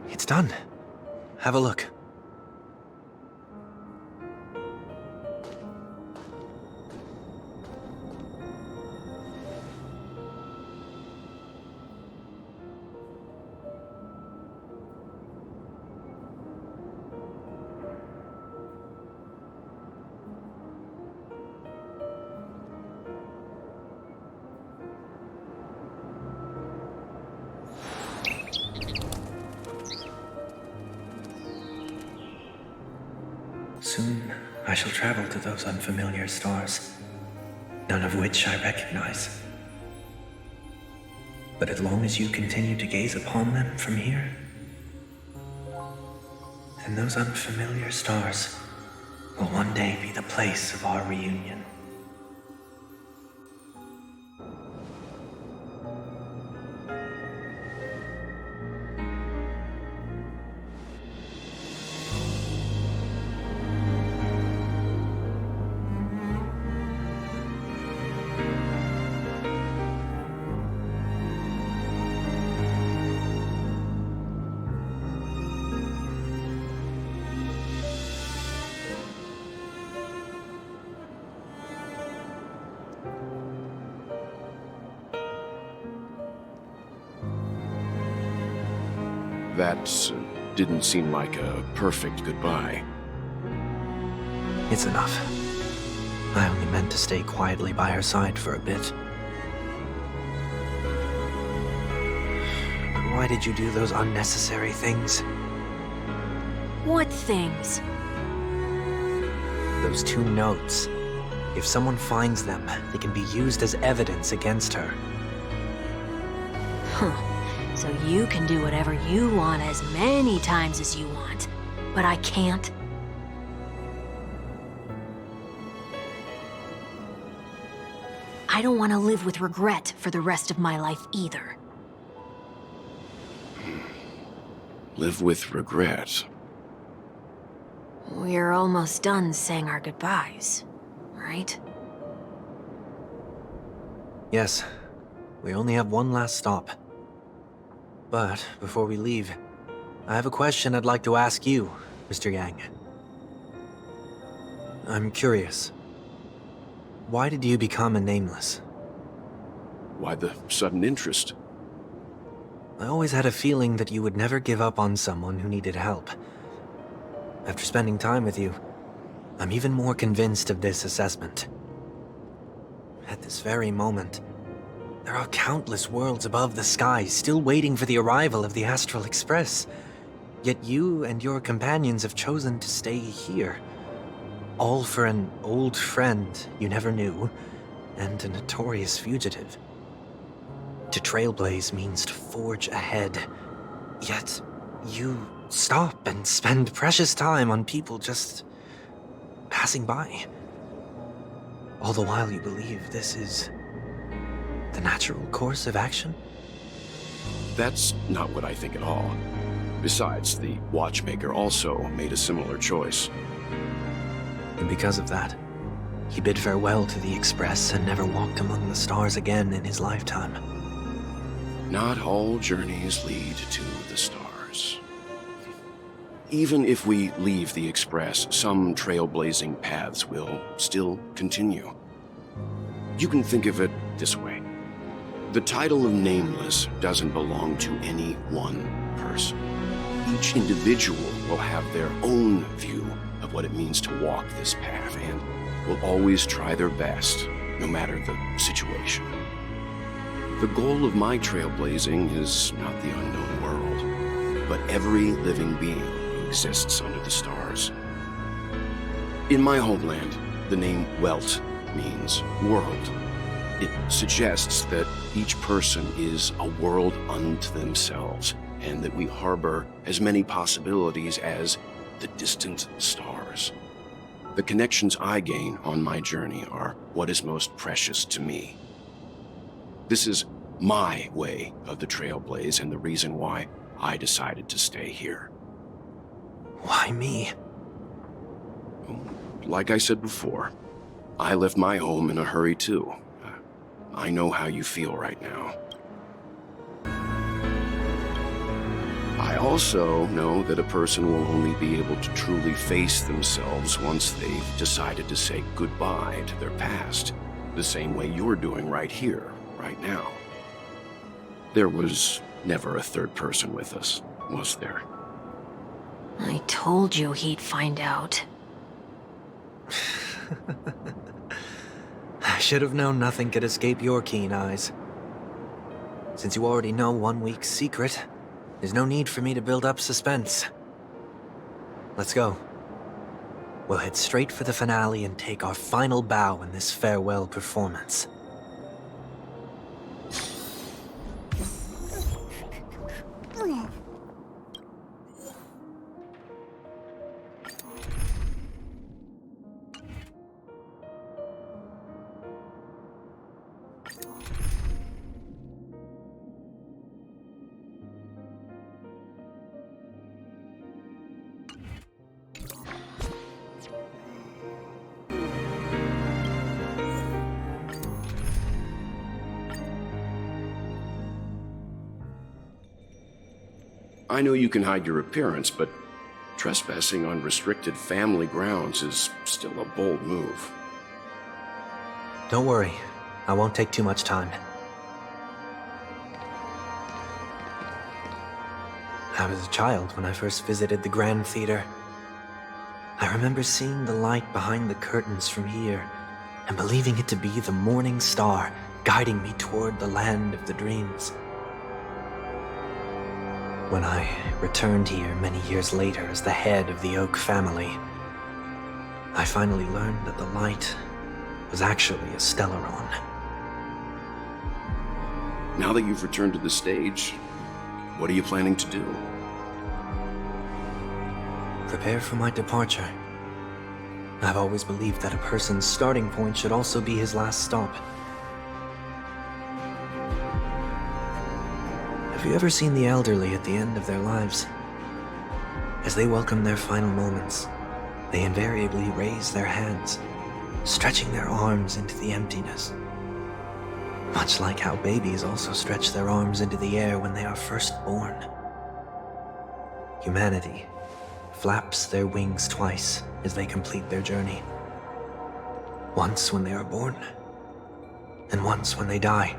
It's done. Have a look. Soon, I shall travel to those unfamiliar stars, none of which I recognize. But as long as you continue to gaze upon them from here, then those unfamiliar stars will one day be the place of our reunion. That didn't seem like a perfect goodbye. It's enough. I only meant to stay quietly by her side for a bit. But why did you do those unnecessary things? What things? Those 2 notes. If someone finds them, they can be used as evidence against her. Huh. So you can do whatever you want as many times as you want, but I can't? I don't want to live with regret for the rest of my life either. Live with regret. We're almost done saying our goodbyes, right? Yes. We only have one last stop. But before we leave, I have a question I'd like to ask you, Mr. Yang. I'm curious. Why did you become a Nameless? Why the sudden interest? I always had a feeling that you would never give up on someone who needed help. After spending time with you, I'm even more convinced of this assessment. At this very moment, there are countless worlds above the sky still waiting for the arrival of the Astral Express. Yet you and your companions have chosen to stay here. All for an old friend you never knew, and a notorious fugitive. To Trailblaze means to forge ahead. Yet, you stop and spend precious time on people just passing by. All the while you believe this is the natural course of action? That's not what I think at all. Besides, the Watchmaker also made a similar choice. And because of that, he bid farewell to the Express and never walked among the stars again in his lifetime. Not all journeys lead to the stars. Even if we leave the Express, some trailblazing paths will still continue. You can think of it this way. The title of Nameless doesn't belong to any one person. Each individual will have their own view of what it means to walk this path and will always try their best, no matter the situation. The goal of my trailblazing is not the unknown world, but every living being who exists under the stars. In my homeland, the name Welt means world. It suggests that each person is a world unto themselves, and that we harbor as many possibilities as the distant stars. The connections I gain on my journey are what is most precious to me. This is my way of the Trailblaze and the reason why I decided to stay here. Why me? Like I said before, I left my home in a hurry too. I know how you feel right now. I also know that a person will only be able to truly face themselves once they've decided to say goodbye to their past, the same way you're doing right here, right now. There was never a third person with us, was there? I told you he'd find out. I should have known nothing could escape your keen eyes. Since you already know 1 week's secret, there's no need for me to build up suspense. Let's go. We'll head straight for the finale and take our final bow in this farewell performance. I know you can hide your appearance, but trespassing on restricted family grounds is still a bold move. Don't worry, I won't take too much time. I was a child when I first visited the Grand Theater. I remember seeing the light behind the curtains from here and believing it to be the morning star guiding me toward the land of the dreams. When I returned here many years later as the head of the Oak family, I finally learned that the light was actually a Stellaron. Now that you've returned to the stage, what are you planning to do? Prepare for my departure. I've always believed that a person's starting point should also be his last stop. Have you ever seen the elderly at the end of their lives? As they welcome their final moments, they invariably raise their hands, stretching their arms into the emptiness. Much like how babies also stretch their arms into the air when they are first born. Humanity flaps their wings twice as they complete their journey. Once when they are born, and once when they die.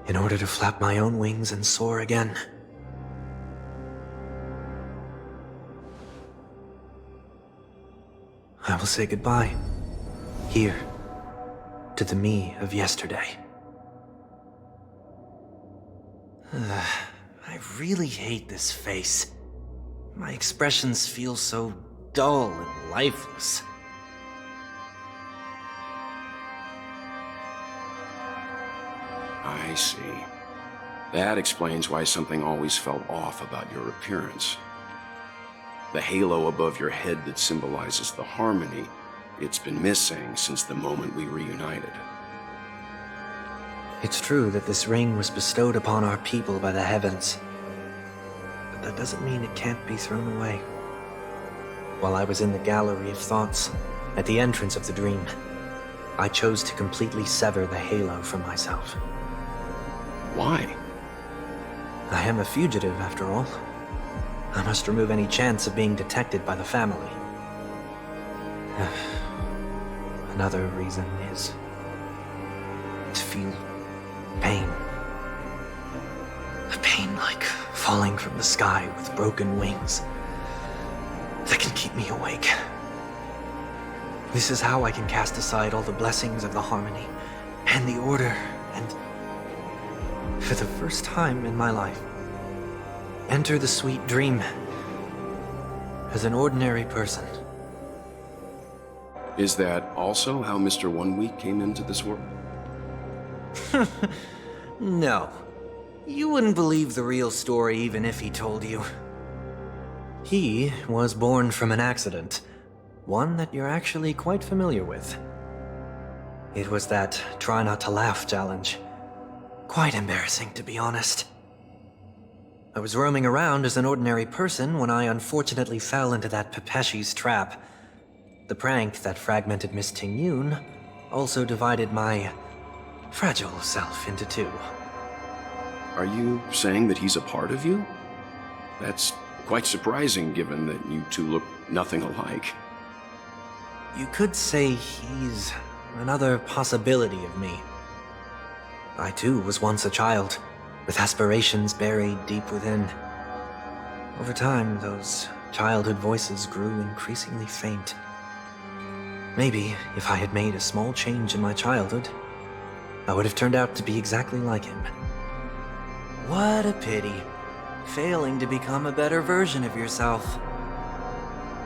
In order to flap my own wings and soar again. I will say goodbye, here, to the me of yesterday. I really hate this face. My expressions feel so dull and lifeless. I see. That explains why something always felt off about your appearance. The halo above your head that symbolizes the harmony, it's been missing since the moment we reunited. It's true that this ring was bestowed upon our people by the heavens. But that doesn't mean it can't be thrown away. While I was in the gallery of thoughts, at the entrance of the dream, I chose to completely sever the halo from myself. Why? I am a fugitive, after all. I must remove any chance of being detected by the family. Another reason is... it feel pain. A pain like falling from the sky with broken wings that can keep me awake. This is how I can cast aside all the blessings of the harmony and the order and, for the first time in my life, enter the sweet dream as an ordinary person. Is that also how Mr. 1 Week came into this world? No. You wouldn't believe the real story even if he told you. He was born from an accident, one that you're actually quite familiar with. It was that try not to laugh challenge. Quite embarrassing, to be honest. I was roaming around as an ordinary person when I unfortunately fell into that Pepeshi's trap. The prank that fragmented Miss Ting-Yun also divided my fragile self into two. Are you saying that he's a part of you? That's quite surprising given that you two look nothing alike. You could say he's another possibility of me. I too was once a child, with aspirations buried deep within. Over time, those childhood voices grew increasingly faint. Maybe if I had made a small change in my childhood, I would have turned out to be exactly like him. What a pity, failing to become a better version of yourself.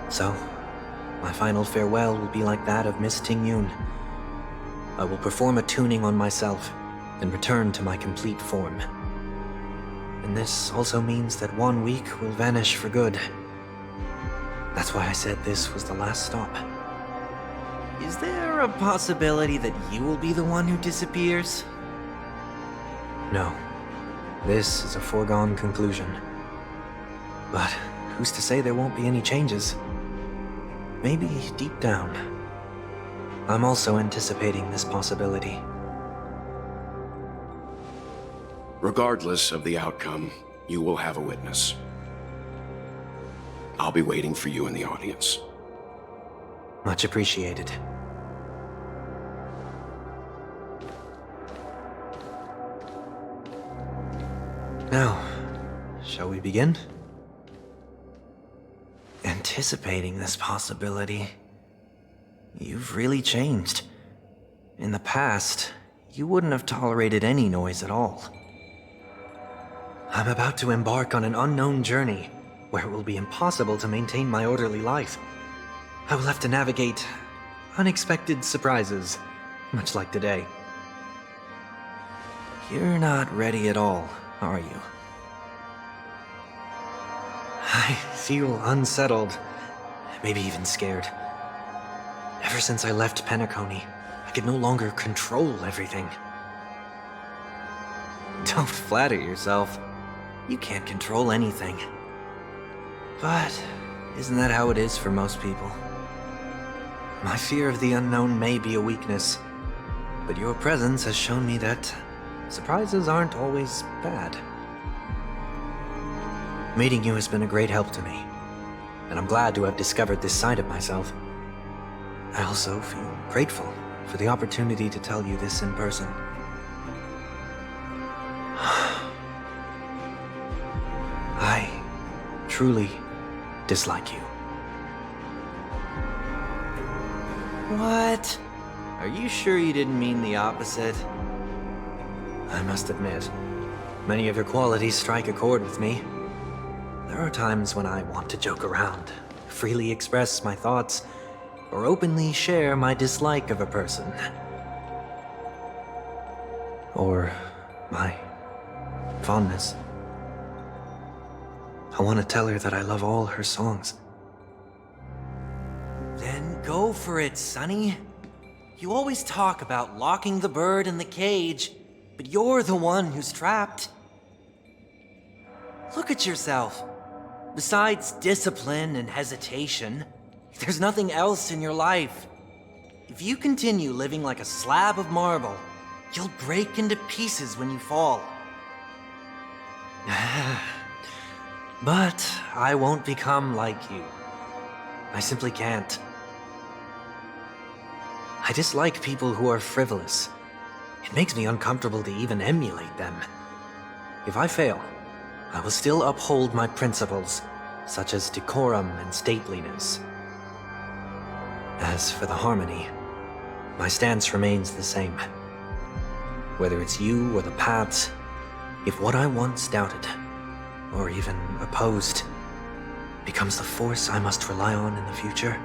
So, my final farewell will be like that of Miss Ting-Yun. I will perform a tuning on myself and return to my complete form. And this also means that 1 week will vanish for good. That's why I said this was the last stop. Is there a possibility that you will be the one who disappears? No. This is a foregone conclusion. But who's to say there won't be any changes? Maybe deep down, I'm also anticipating this possibility. Regardless of the outcome, you will have a witness. I'll be waiting for you in the audience. Much appreciated. Now, shall we begin? Anticipating this possibility. You've really changed. In the past, you wouldn't have tolerated any noise at all. I'm about to embark on an unknown journey, where it will be impossible to maintain my orderly life. I will have to navigate unexpected surprises, much like today. You're not ready at all, are you? I feel unsettled, maybe even scared. Ever since I left Penacony, I could no longer control everything. Don't flatter yourself. You can't control anything. But isn't that how it is for most people? My fear of the unknown may be a weakness, but your presence has shown me that surprises aren't always bad. Meeting you has been a great help to me, and I'm glad to have discovered this side of myself. I also feel grateful for the opportunity to tell you this in person. I truly dislike you. What? Are you sure you didn't mean the opposite? I must admit, many of your qualities strike a chord with me. There are times when I want to joke around, freely express my thoughts, or openly share my dislike of a person. Or my fondness. I want to tell her that I love all her songs. Then go for it, Sonny. You always talk about locking the bird in the cage, but you're the one who's trapped. Look at yourself. Besides discipline and hesitation, there's nothing else in your life. If you continue living like a slab of marble, you'll break into pieces when you fall. But I won't become like you. I simply can't. I dislike people who are frivolous, It makes me uncomfortable to even emulate them. If I fail, I will still uphold my principles, such as decorum and stateliness. As for the harmony, my stance remains the same. Whether it's you or the paths, if what I once doubted, or even opposed, becomes the force I must rely on in the future,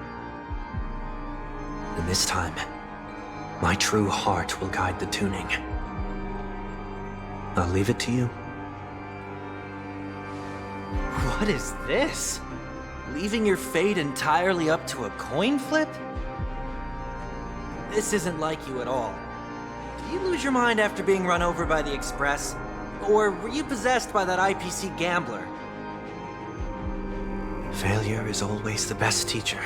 then this time, my true heart will guide the tuning. I'll leave it to you. What is this? Leaving your fate entirely up to a coin flip? This isn't like you at all. Did you lose your mind after being run over by the Express? Or were you possessed by that IPC gambler? Failure is always the best teacher.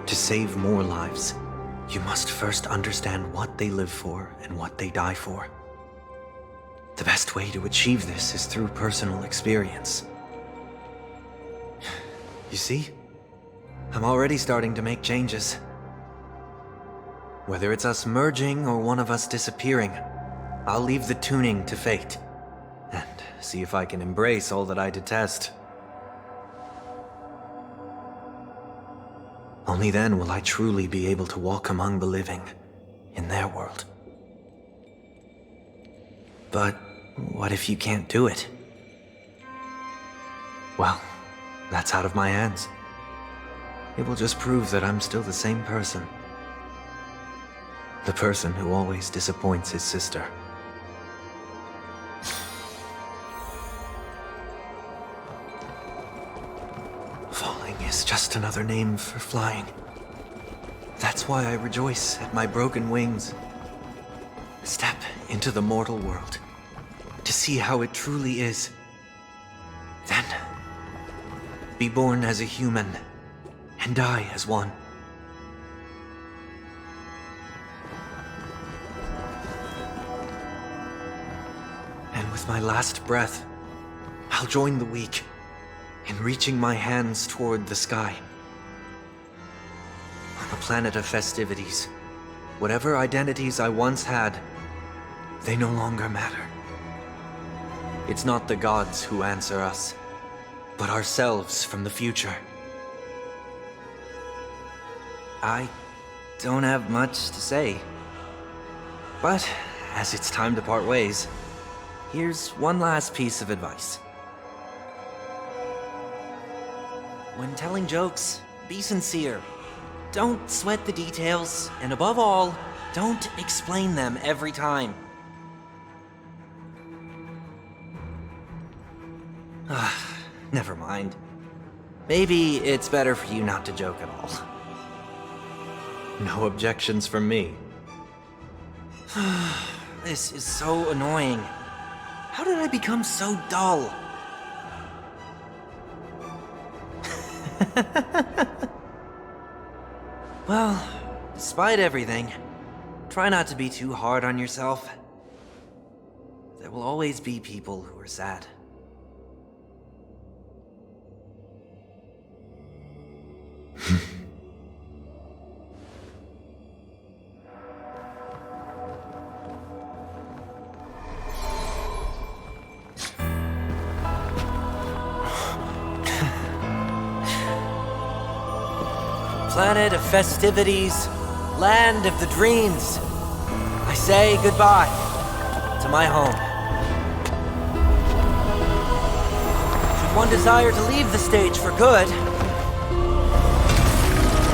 To save more lives, you must first understand what they live for and what they die for. The best way to achieve this is through personal experience. You see? I'm already starting to make changes. Whether it's us merging or one of us disappearing, I'll leave the tuning to fate, and see if I can embrace all that I detest. Only then will I truly be able to walk among the living, in their world. But what if you can't do it? Well, that's out of my hands. It will just prove that I'm still the same person. The person who always disappoints his sister. Falling is just another name for flying. That's why I rejoice at my broken wings. Step into the mortal world to see how it truly is. Then, be born as a human and die as one. And with my last breath, I'll join the weak in reaching my hands toward the sky. On a planet of festivities, whatever identities I once had, they no longer matter. It's not the gods who answer us, but ourselves from the future. I don't have much to say, but as it's time to part ways, here's one last piece of advice. When telling jokes, be sincere. Don't sweat the details, and above all, don't explain them every time. Never mind. Maybe it's better for you not to joke at all. No objections from me. This is so annoying. How did I become so dull? Well, despite everything, try not to be too hard on yourself. There will always be people who are sad. Planet of festivities, land of the dreams. I say goodbye to my home. Should one desire to leave the stage for good,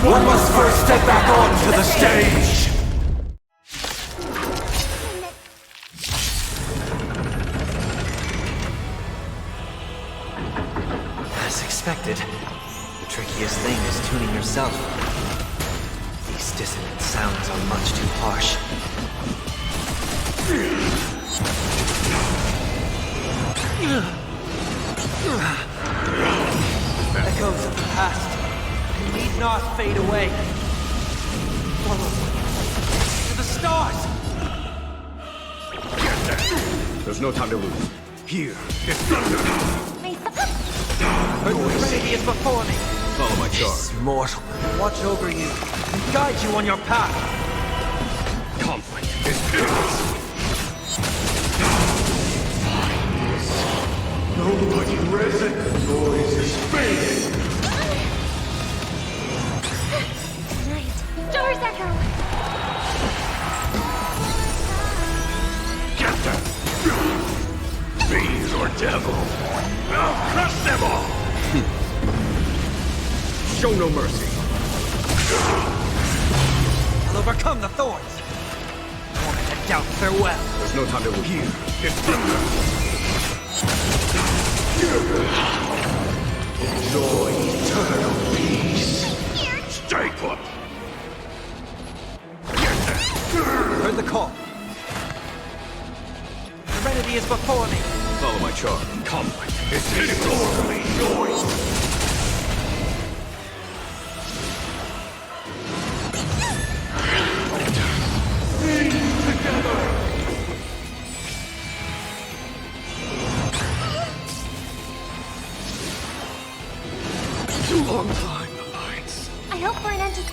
one must first step back onto the stage! As expected, the trickiest thing is tuning yourself. These dissonant sounds are much too harsh. Echoes of the past need not fade away. Follow to the stars! Get there! There's no time to lose. Here is thunder! Earth's Trinity is before me. Follow my charge. This mortal Watch over you and guide you on your path. Conflict is pitiless. Nobody present. The noise is fading. Doors echo! Get them! Fiend or devil, I'll crush them all! Show no mercy. I'll overcome the thorns. Torment and doubt, farewell. There's no time to lose. Here is thunder! Enjoy eternal peace! Stay put! Heard the call. Serenity is before me. Follow my charge. Conflict is disorderly noise! Too long time, the lights. I hope for an end to...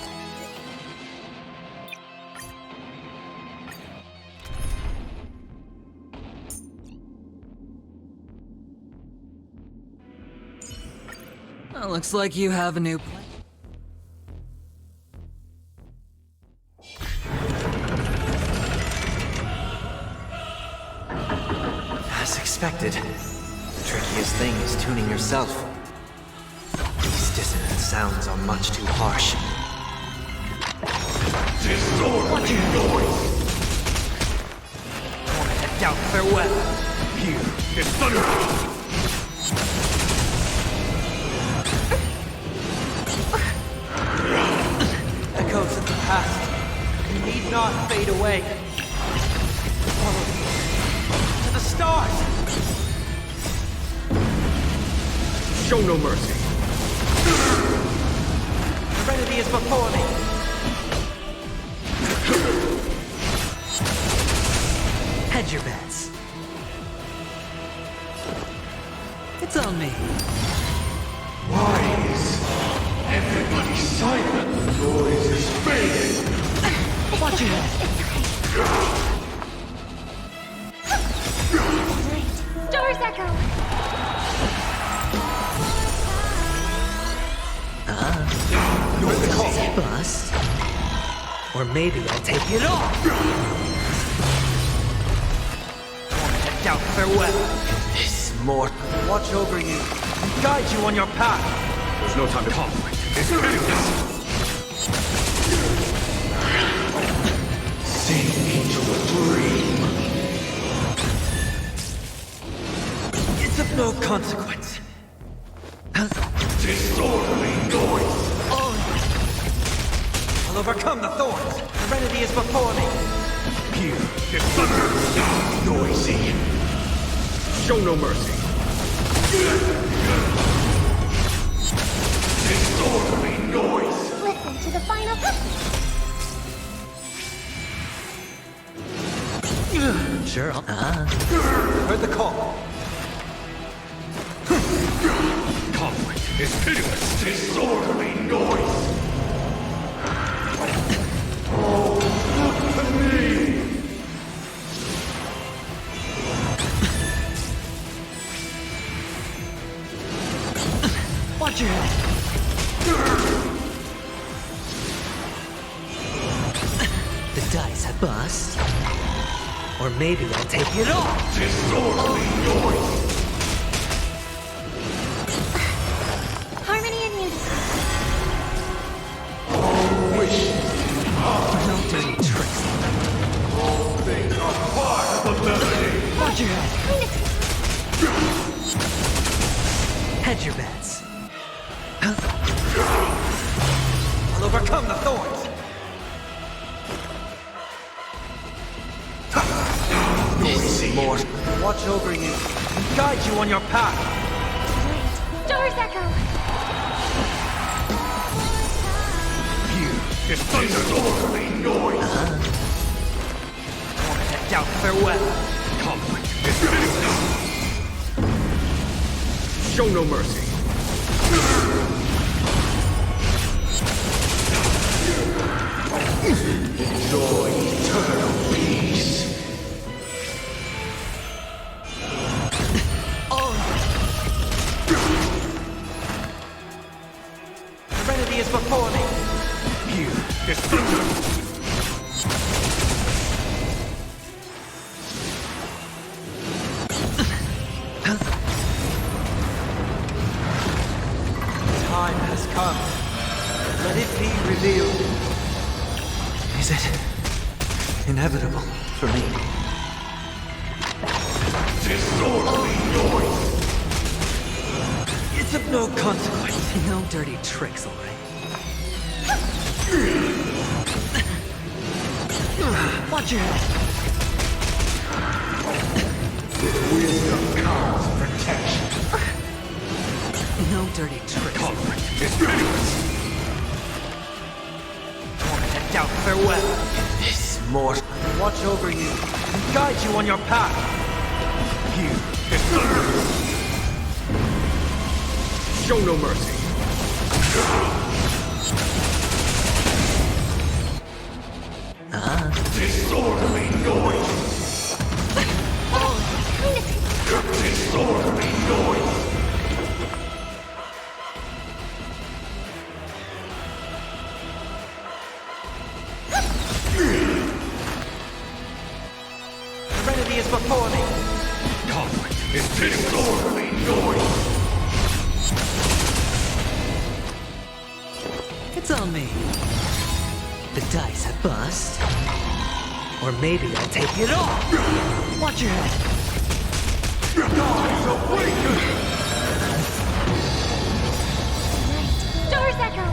Well, looks like you have a new plan. As expected, the trickiest thing is tuning yourself. These dissonant sounds are much too harsh. Disorderly noise! Torment and doubt, farewell. Here is thunder! Echoes of the past. You need not fade away. Follow me to the stars. Show no mercy. Serenity is before me. Hedge your bets. It's on me. Why is everybody silent? The noise is fading! Watch your head. Doors echo! You're the call. Bust. Or maybe I'll take it all. Torment and doubt, farewell. This more. Watch over you and guide you on your path. There's no time to conflict. It's pitiless! Sink into a dream! It's of no consequence. Disorderly noise! I'll overcome the thorns. Serenity is before me. Here is thunder! Noisy! Show no mercy. Disorderly noise! Listen to the final... Sure, heard the call. Conflict is pitiless! Disorderly noise! Oh, look to me! Watch your head. The dice have bust. Or maybe I'll take it all. Disorderly noise! Harmony and unity. All wishes No dirty tricks. all things are part of the melody! Watch your head. Hedge your bets. I'll overcome the thorns. Noisy! More. Watch over you and guide you on your path. Doors echo! Here is disorderly noise! Torment and doubt, farewell. Conflict is pitiless! Show no mercy. Enjoy eternal peace! remedy is before me. Here is thunder. Time has come. Let it be revealed. Is it inevitable for me? Disorderly noise. It's of no consequence. No dirty tricks, all right? Watch your head. Wisdom comes protection. No dirty tricks. Continuance. Torment and doubt, farewell. This more. Watch over you and guide you on your path. Here is thunder. Show no mercy. Disorderly noise. Disorderly noise. The remedy is before me. Conflict is disorderly noise. It's on me. The dice have bust. Or maybe I'll take it all. Watch your head. Gods awaken. Stars echo!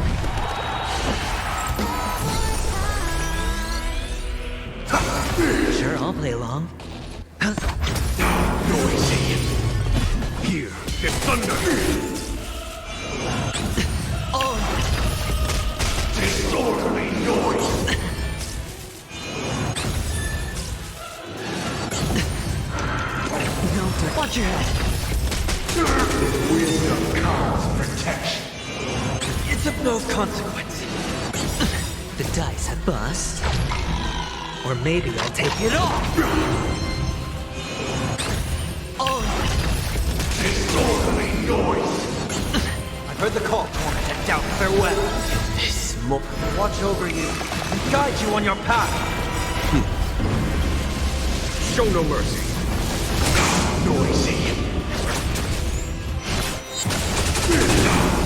Sure, I'll play along. Noisy. Here is thunder. Disorderly noise. No dirt. Watch your head. Wisdom comes protection. It's of no consequence. The dice have bust. Or maybe I'll take it all. Disorderly noise. I've heard the call, torment and doubt, farewell. This more. Watch over you and guide you on your path. Show no mercy. Noisy.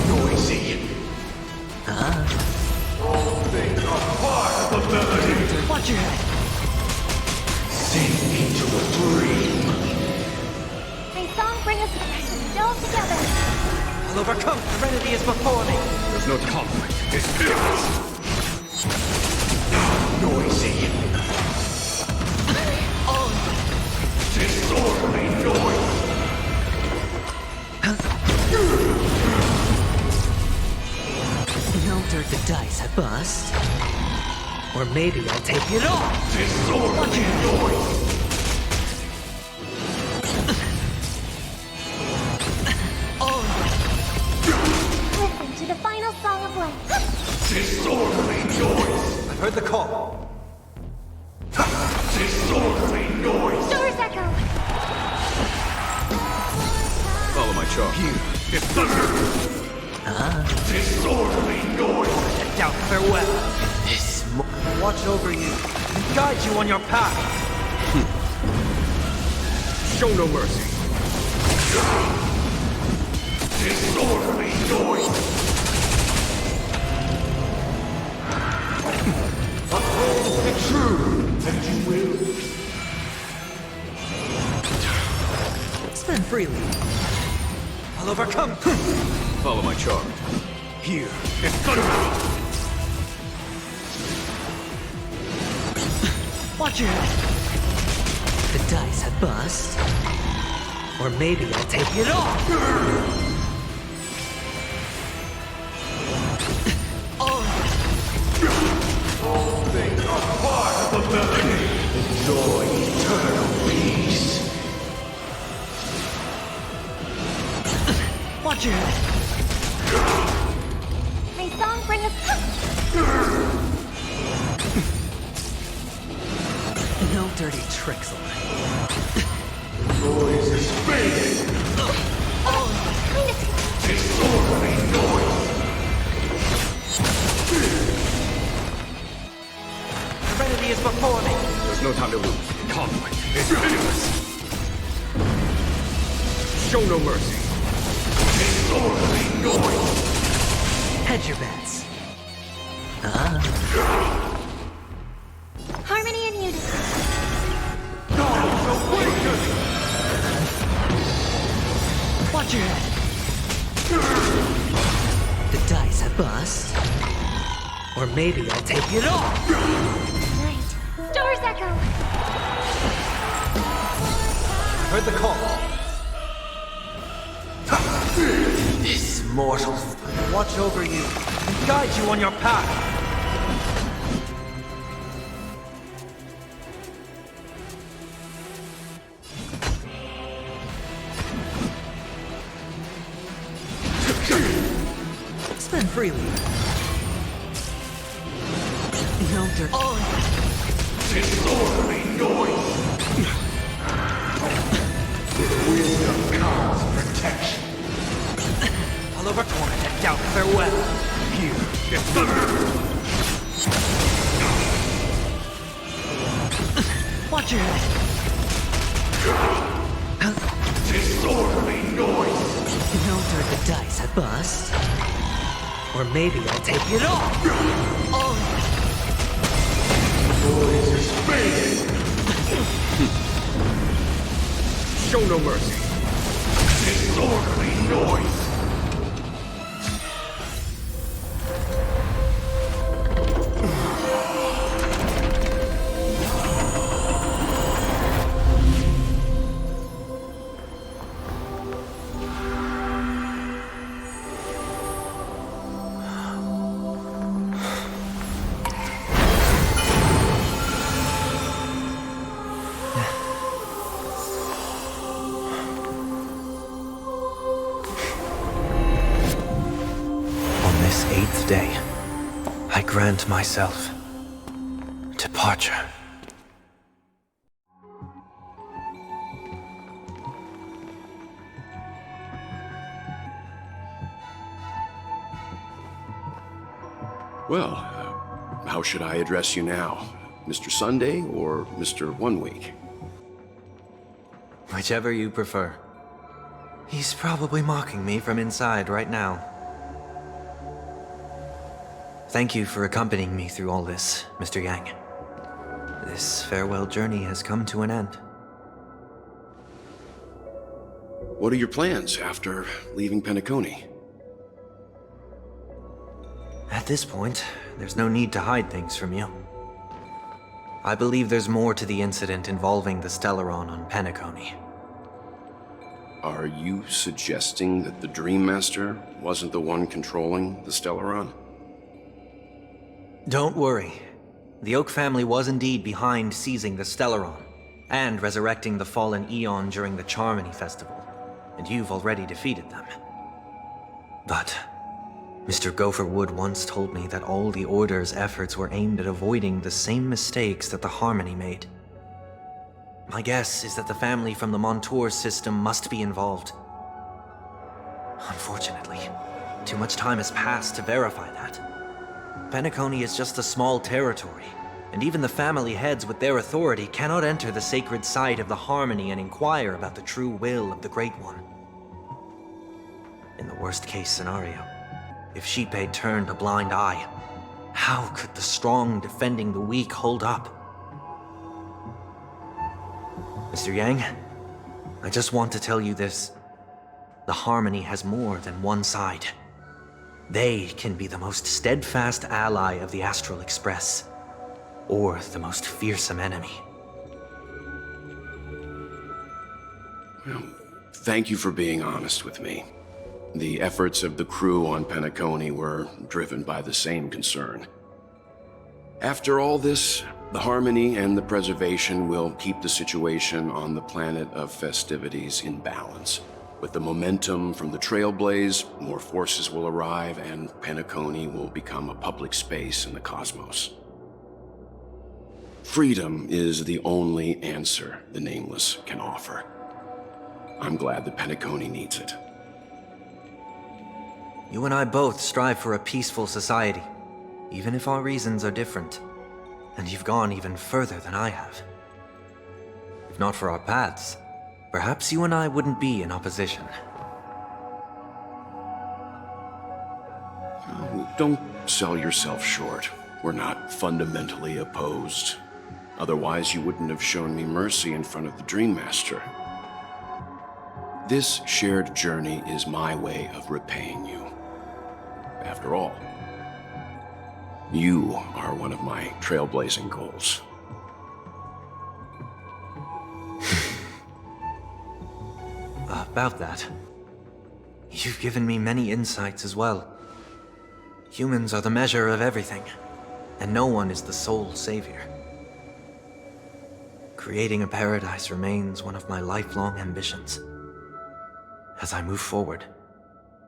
Noisy. All things are part of the melody. Watch your head. Sink into a dream. May song bring us still together. I'll overcome. The remedy is before me. There's no conflict. It's fierce. Noisy. Disorderly noise. No dirt, the dice have bust. Or maybe I'll take it all. Disorderly noise. Listen to the final song of life. Disorderly noise. I've heard the call. Disorderly noise. Stars echo! Follow my charm. Here is thunder. Disorderly noise. And doubt, farewell. This watch over you and guide you on your path. Show no mercy. Disorderly noise. Uphold the truth, and you will. Spend freely. I'll overcome. Follow my charm. Here is thunder. Watch your head. The dice have bust. Or maybe I'll take it all. All things are part of the melody. Enjoy eternal peace. Watch your head. May song bring us No dirty tricks, all right? Noise is fading. Disorderly noise. no time to lose. Conflict is pitiless. Show no mercy. Disorderly noise. Hedge your bets. Harmony and unity. Gods awaken! Watch your head. The dice have bust. Or maybe I'll take it all. Nice. Stars echo. Heard the call. This mortal Watch over you and guide you on your path. spend freely. No dirt. Disorderly noise. Wisdom comes protection. All over torment and doubt farewell. Here is thunder. Watch your head. Disorderly noise. No dirt the dice have bust. Or maybe I'll take it all. Noise is fading. Show no mercy. Disorderly noise. This 8th day, I grant myself departure. Well, how should I address you now? Mr. Sunday or Mr. 1 Week? Whichever you prefer. He's probably mocking me from inside right now. Thank you for accompanying me through all this, Mr. Yang. This farewell journey has come to an end. What are your plans after leaving Penacony? At this point, there's no need to hide things from you. I believe there's more to the incident involving the Stellaron on Penacony. Are you suggesting that the Dream Master wasn't the one controlling the Stellaron? Don't worry. The Oak family was indeed behind seizing the Stellaron and resurrecting the fallen Eon during the Charmony Festival, and you've already defeated them. But Mr. Gopher Wood once told me that all the Order's efforts were aimed at avoiding the same mistakes that the Harmony made. My guess is that the family from the Montour system must be involved. Unfortunately, too much time has passed to verify that. Penacony is just a small territory, and even the family heads with their authority cannot enter the sacred site of the Harmony and inquire about the true will of the Great One. In the worst-case scenario, if Sheepay turned a blind eye, how could the strong defending the weak hold up? Mr. Yang, I just want to tell you this. The Harmony has more than one side. They can be the most steadfast ally of the Astral Express, or the most fearsome enemy. Well, thank you for being honest with me. The efforts of the crew on Penacony were driven by the same concern. After all this, the Harmony and the Preservation will keep the situation on the planet of festivities in balance. With the momentum from the Trailblaze, more forces will arrive and Penacony will become a public space in the cosmos. Freedom is the only answer the Nameless can offer. I'm glad that Penacony needs it. You and I both strive for a peaceful society, even if our reasons are different. And you've gone even further than I have. If not for our paths, perhaps you and I wouldn't be in opposition. Oh, don't sell yourself short. We're not fundamentally opposed. Otherwise, you wouldn't have shown me mercy in front of the Dream Master. This shared journey is my way of repaying you. After all, you are one of my trailblazing goals. About that, you've given me many insights as well. Humans are the measure of everything, and no one is the sole savior. Creating a paradise remains one of my lifelong ambitions. As I move forward,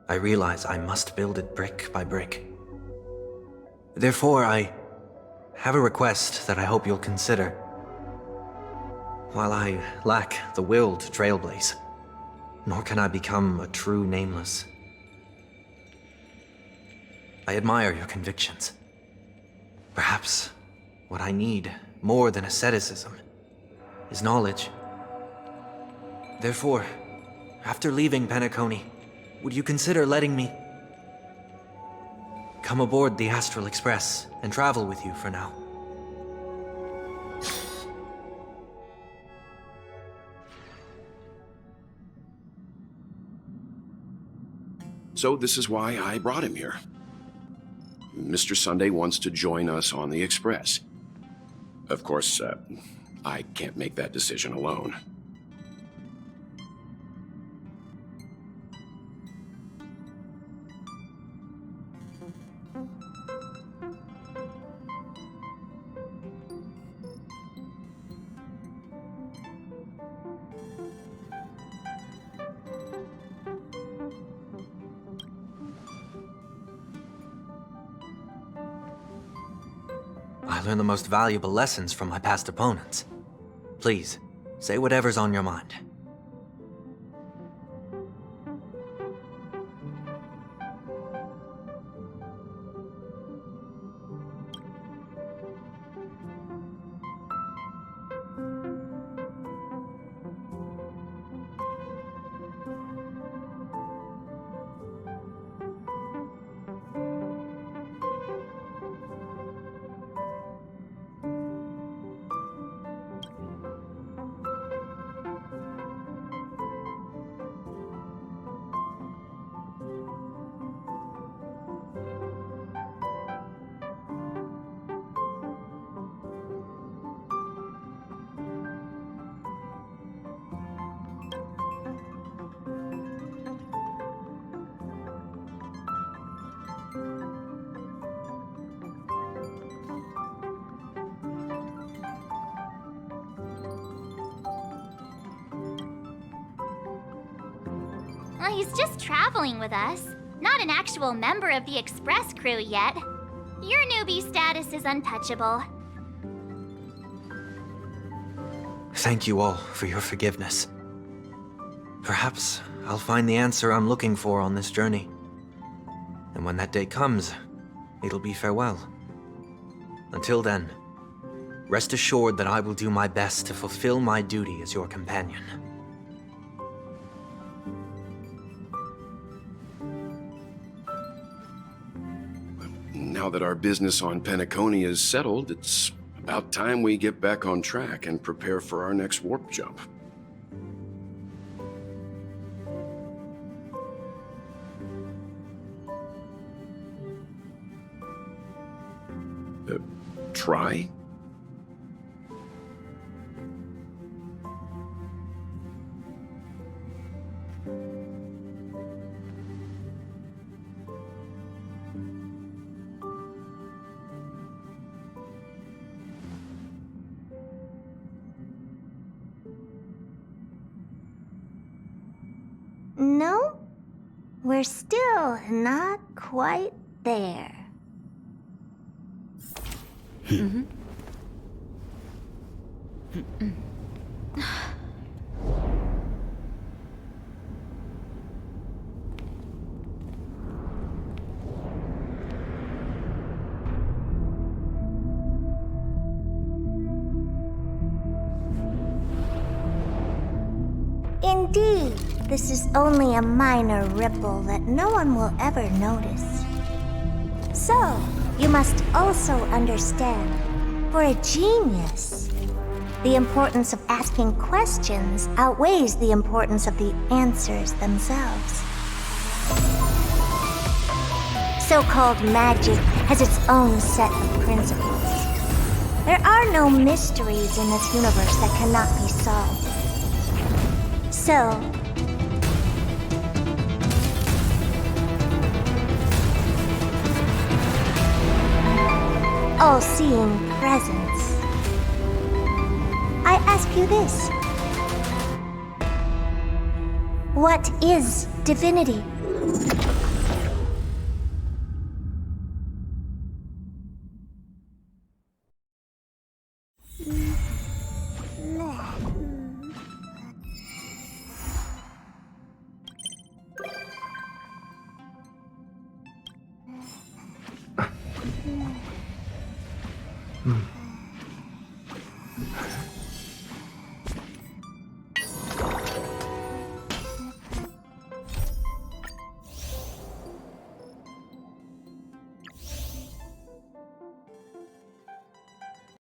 I realize I must build it brick by brick. Therefore, I have a request that I hope you'll consider. While I lack the will to trailblaze, nor can I become a true nameless, I admire your convictions. Perhaps what I need, more than asceticism, is knowledge. Therefore, after leaving Penacony, would you consider letting me come aboard the Astral Express and travel with you for now? So this is why I brought him here. Mr. Sunday wants to join us on the Express. Of course, I can't make that decision alone. I learned the most valuable lessons from my past opponents. Please, say whatever's on your mind. Well, he's just traveling with us, not an actual member of the Express crew yet. Your newbie status is untouchable. Thank you all for your forgiveness. Perhaps I'll find the answer I'm looking for on this journey. And when that day comes, it'll be farewell. Until then, rest assured that I will do my best to fulfill my duty as your companion. Now that our business on Penacony is settled, it's about time we get back on track and prepare for our next warp jump. Try? No, we're still not quite there. Mm-hmm. Indeed, this is only a minor ripple that no one will ever notice. So, you must also understand, for a genius, the importance of asking questions outweighs the importance of the answers themselves. So-called magic has its own set of principles. There are no mysteries in this universe that cannot be solved. So, all-seeing presence, I ask you this. What is divinity?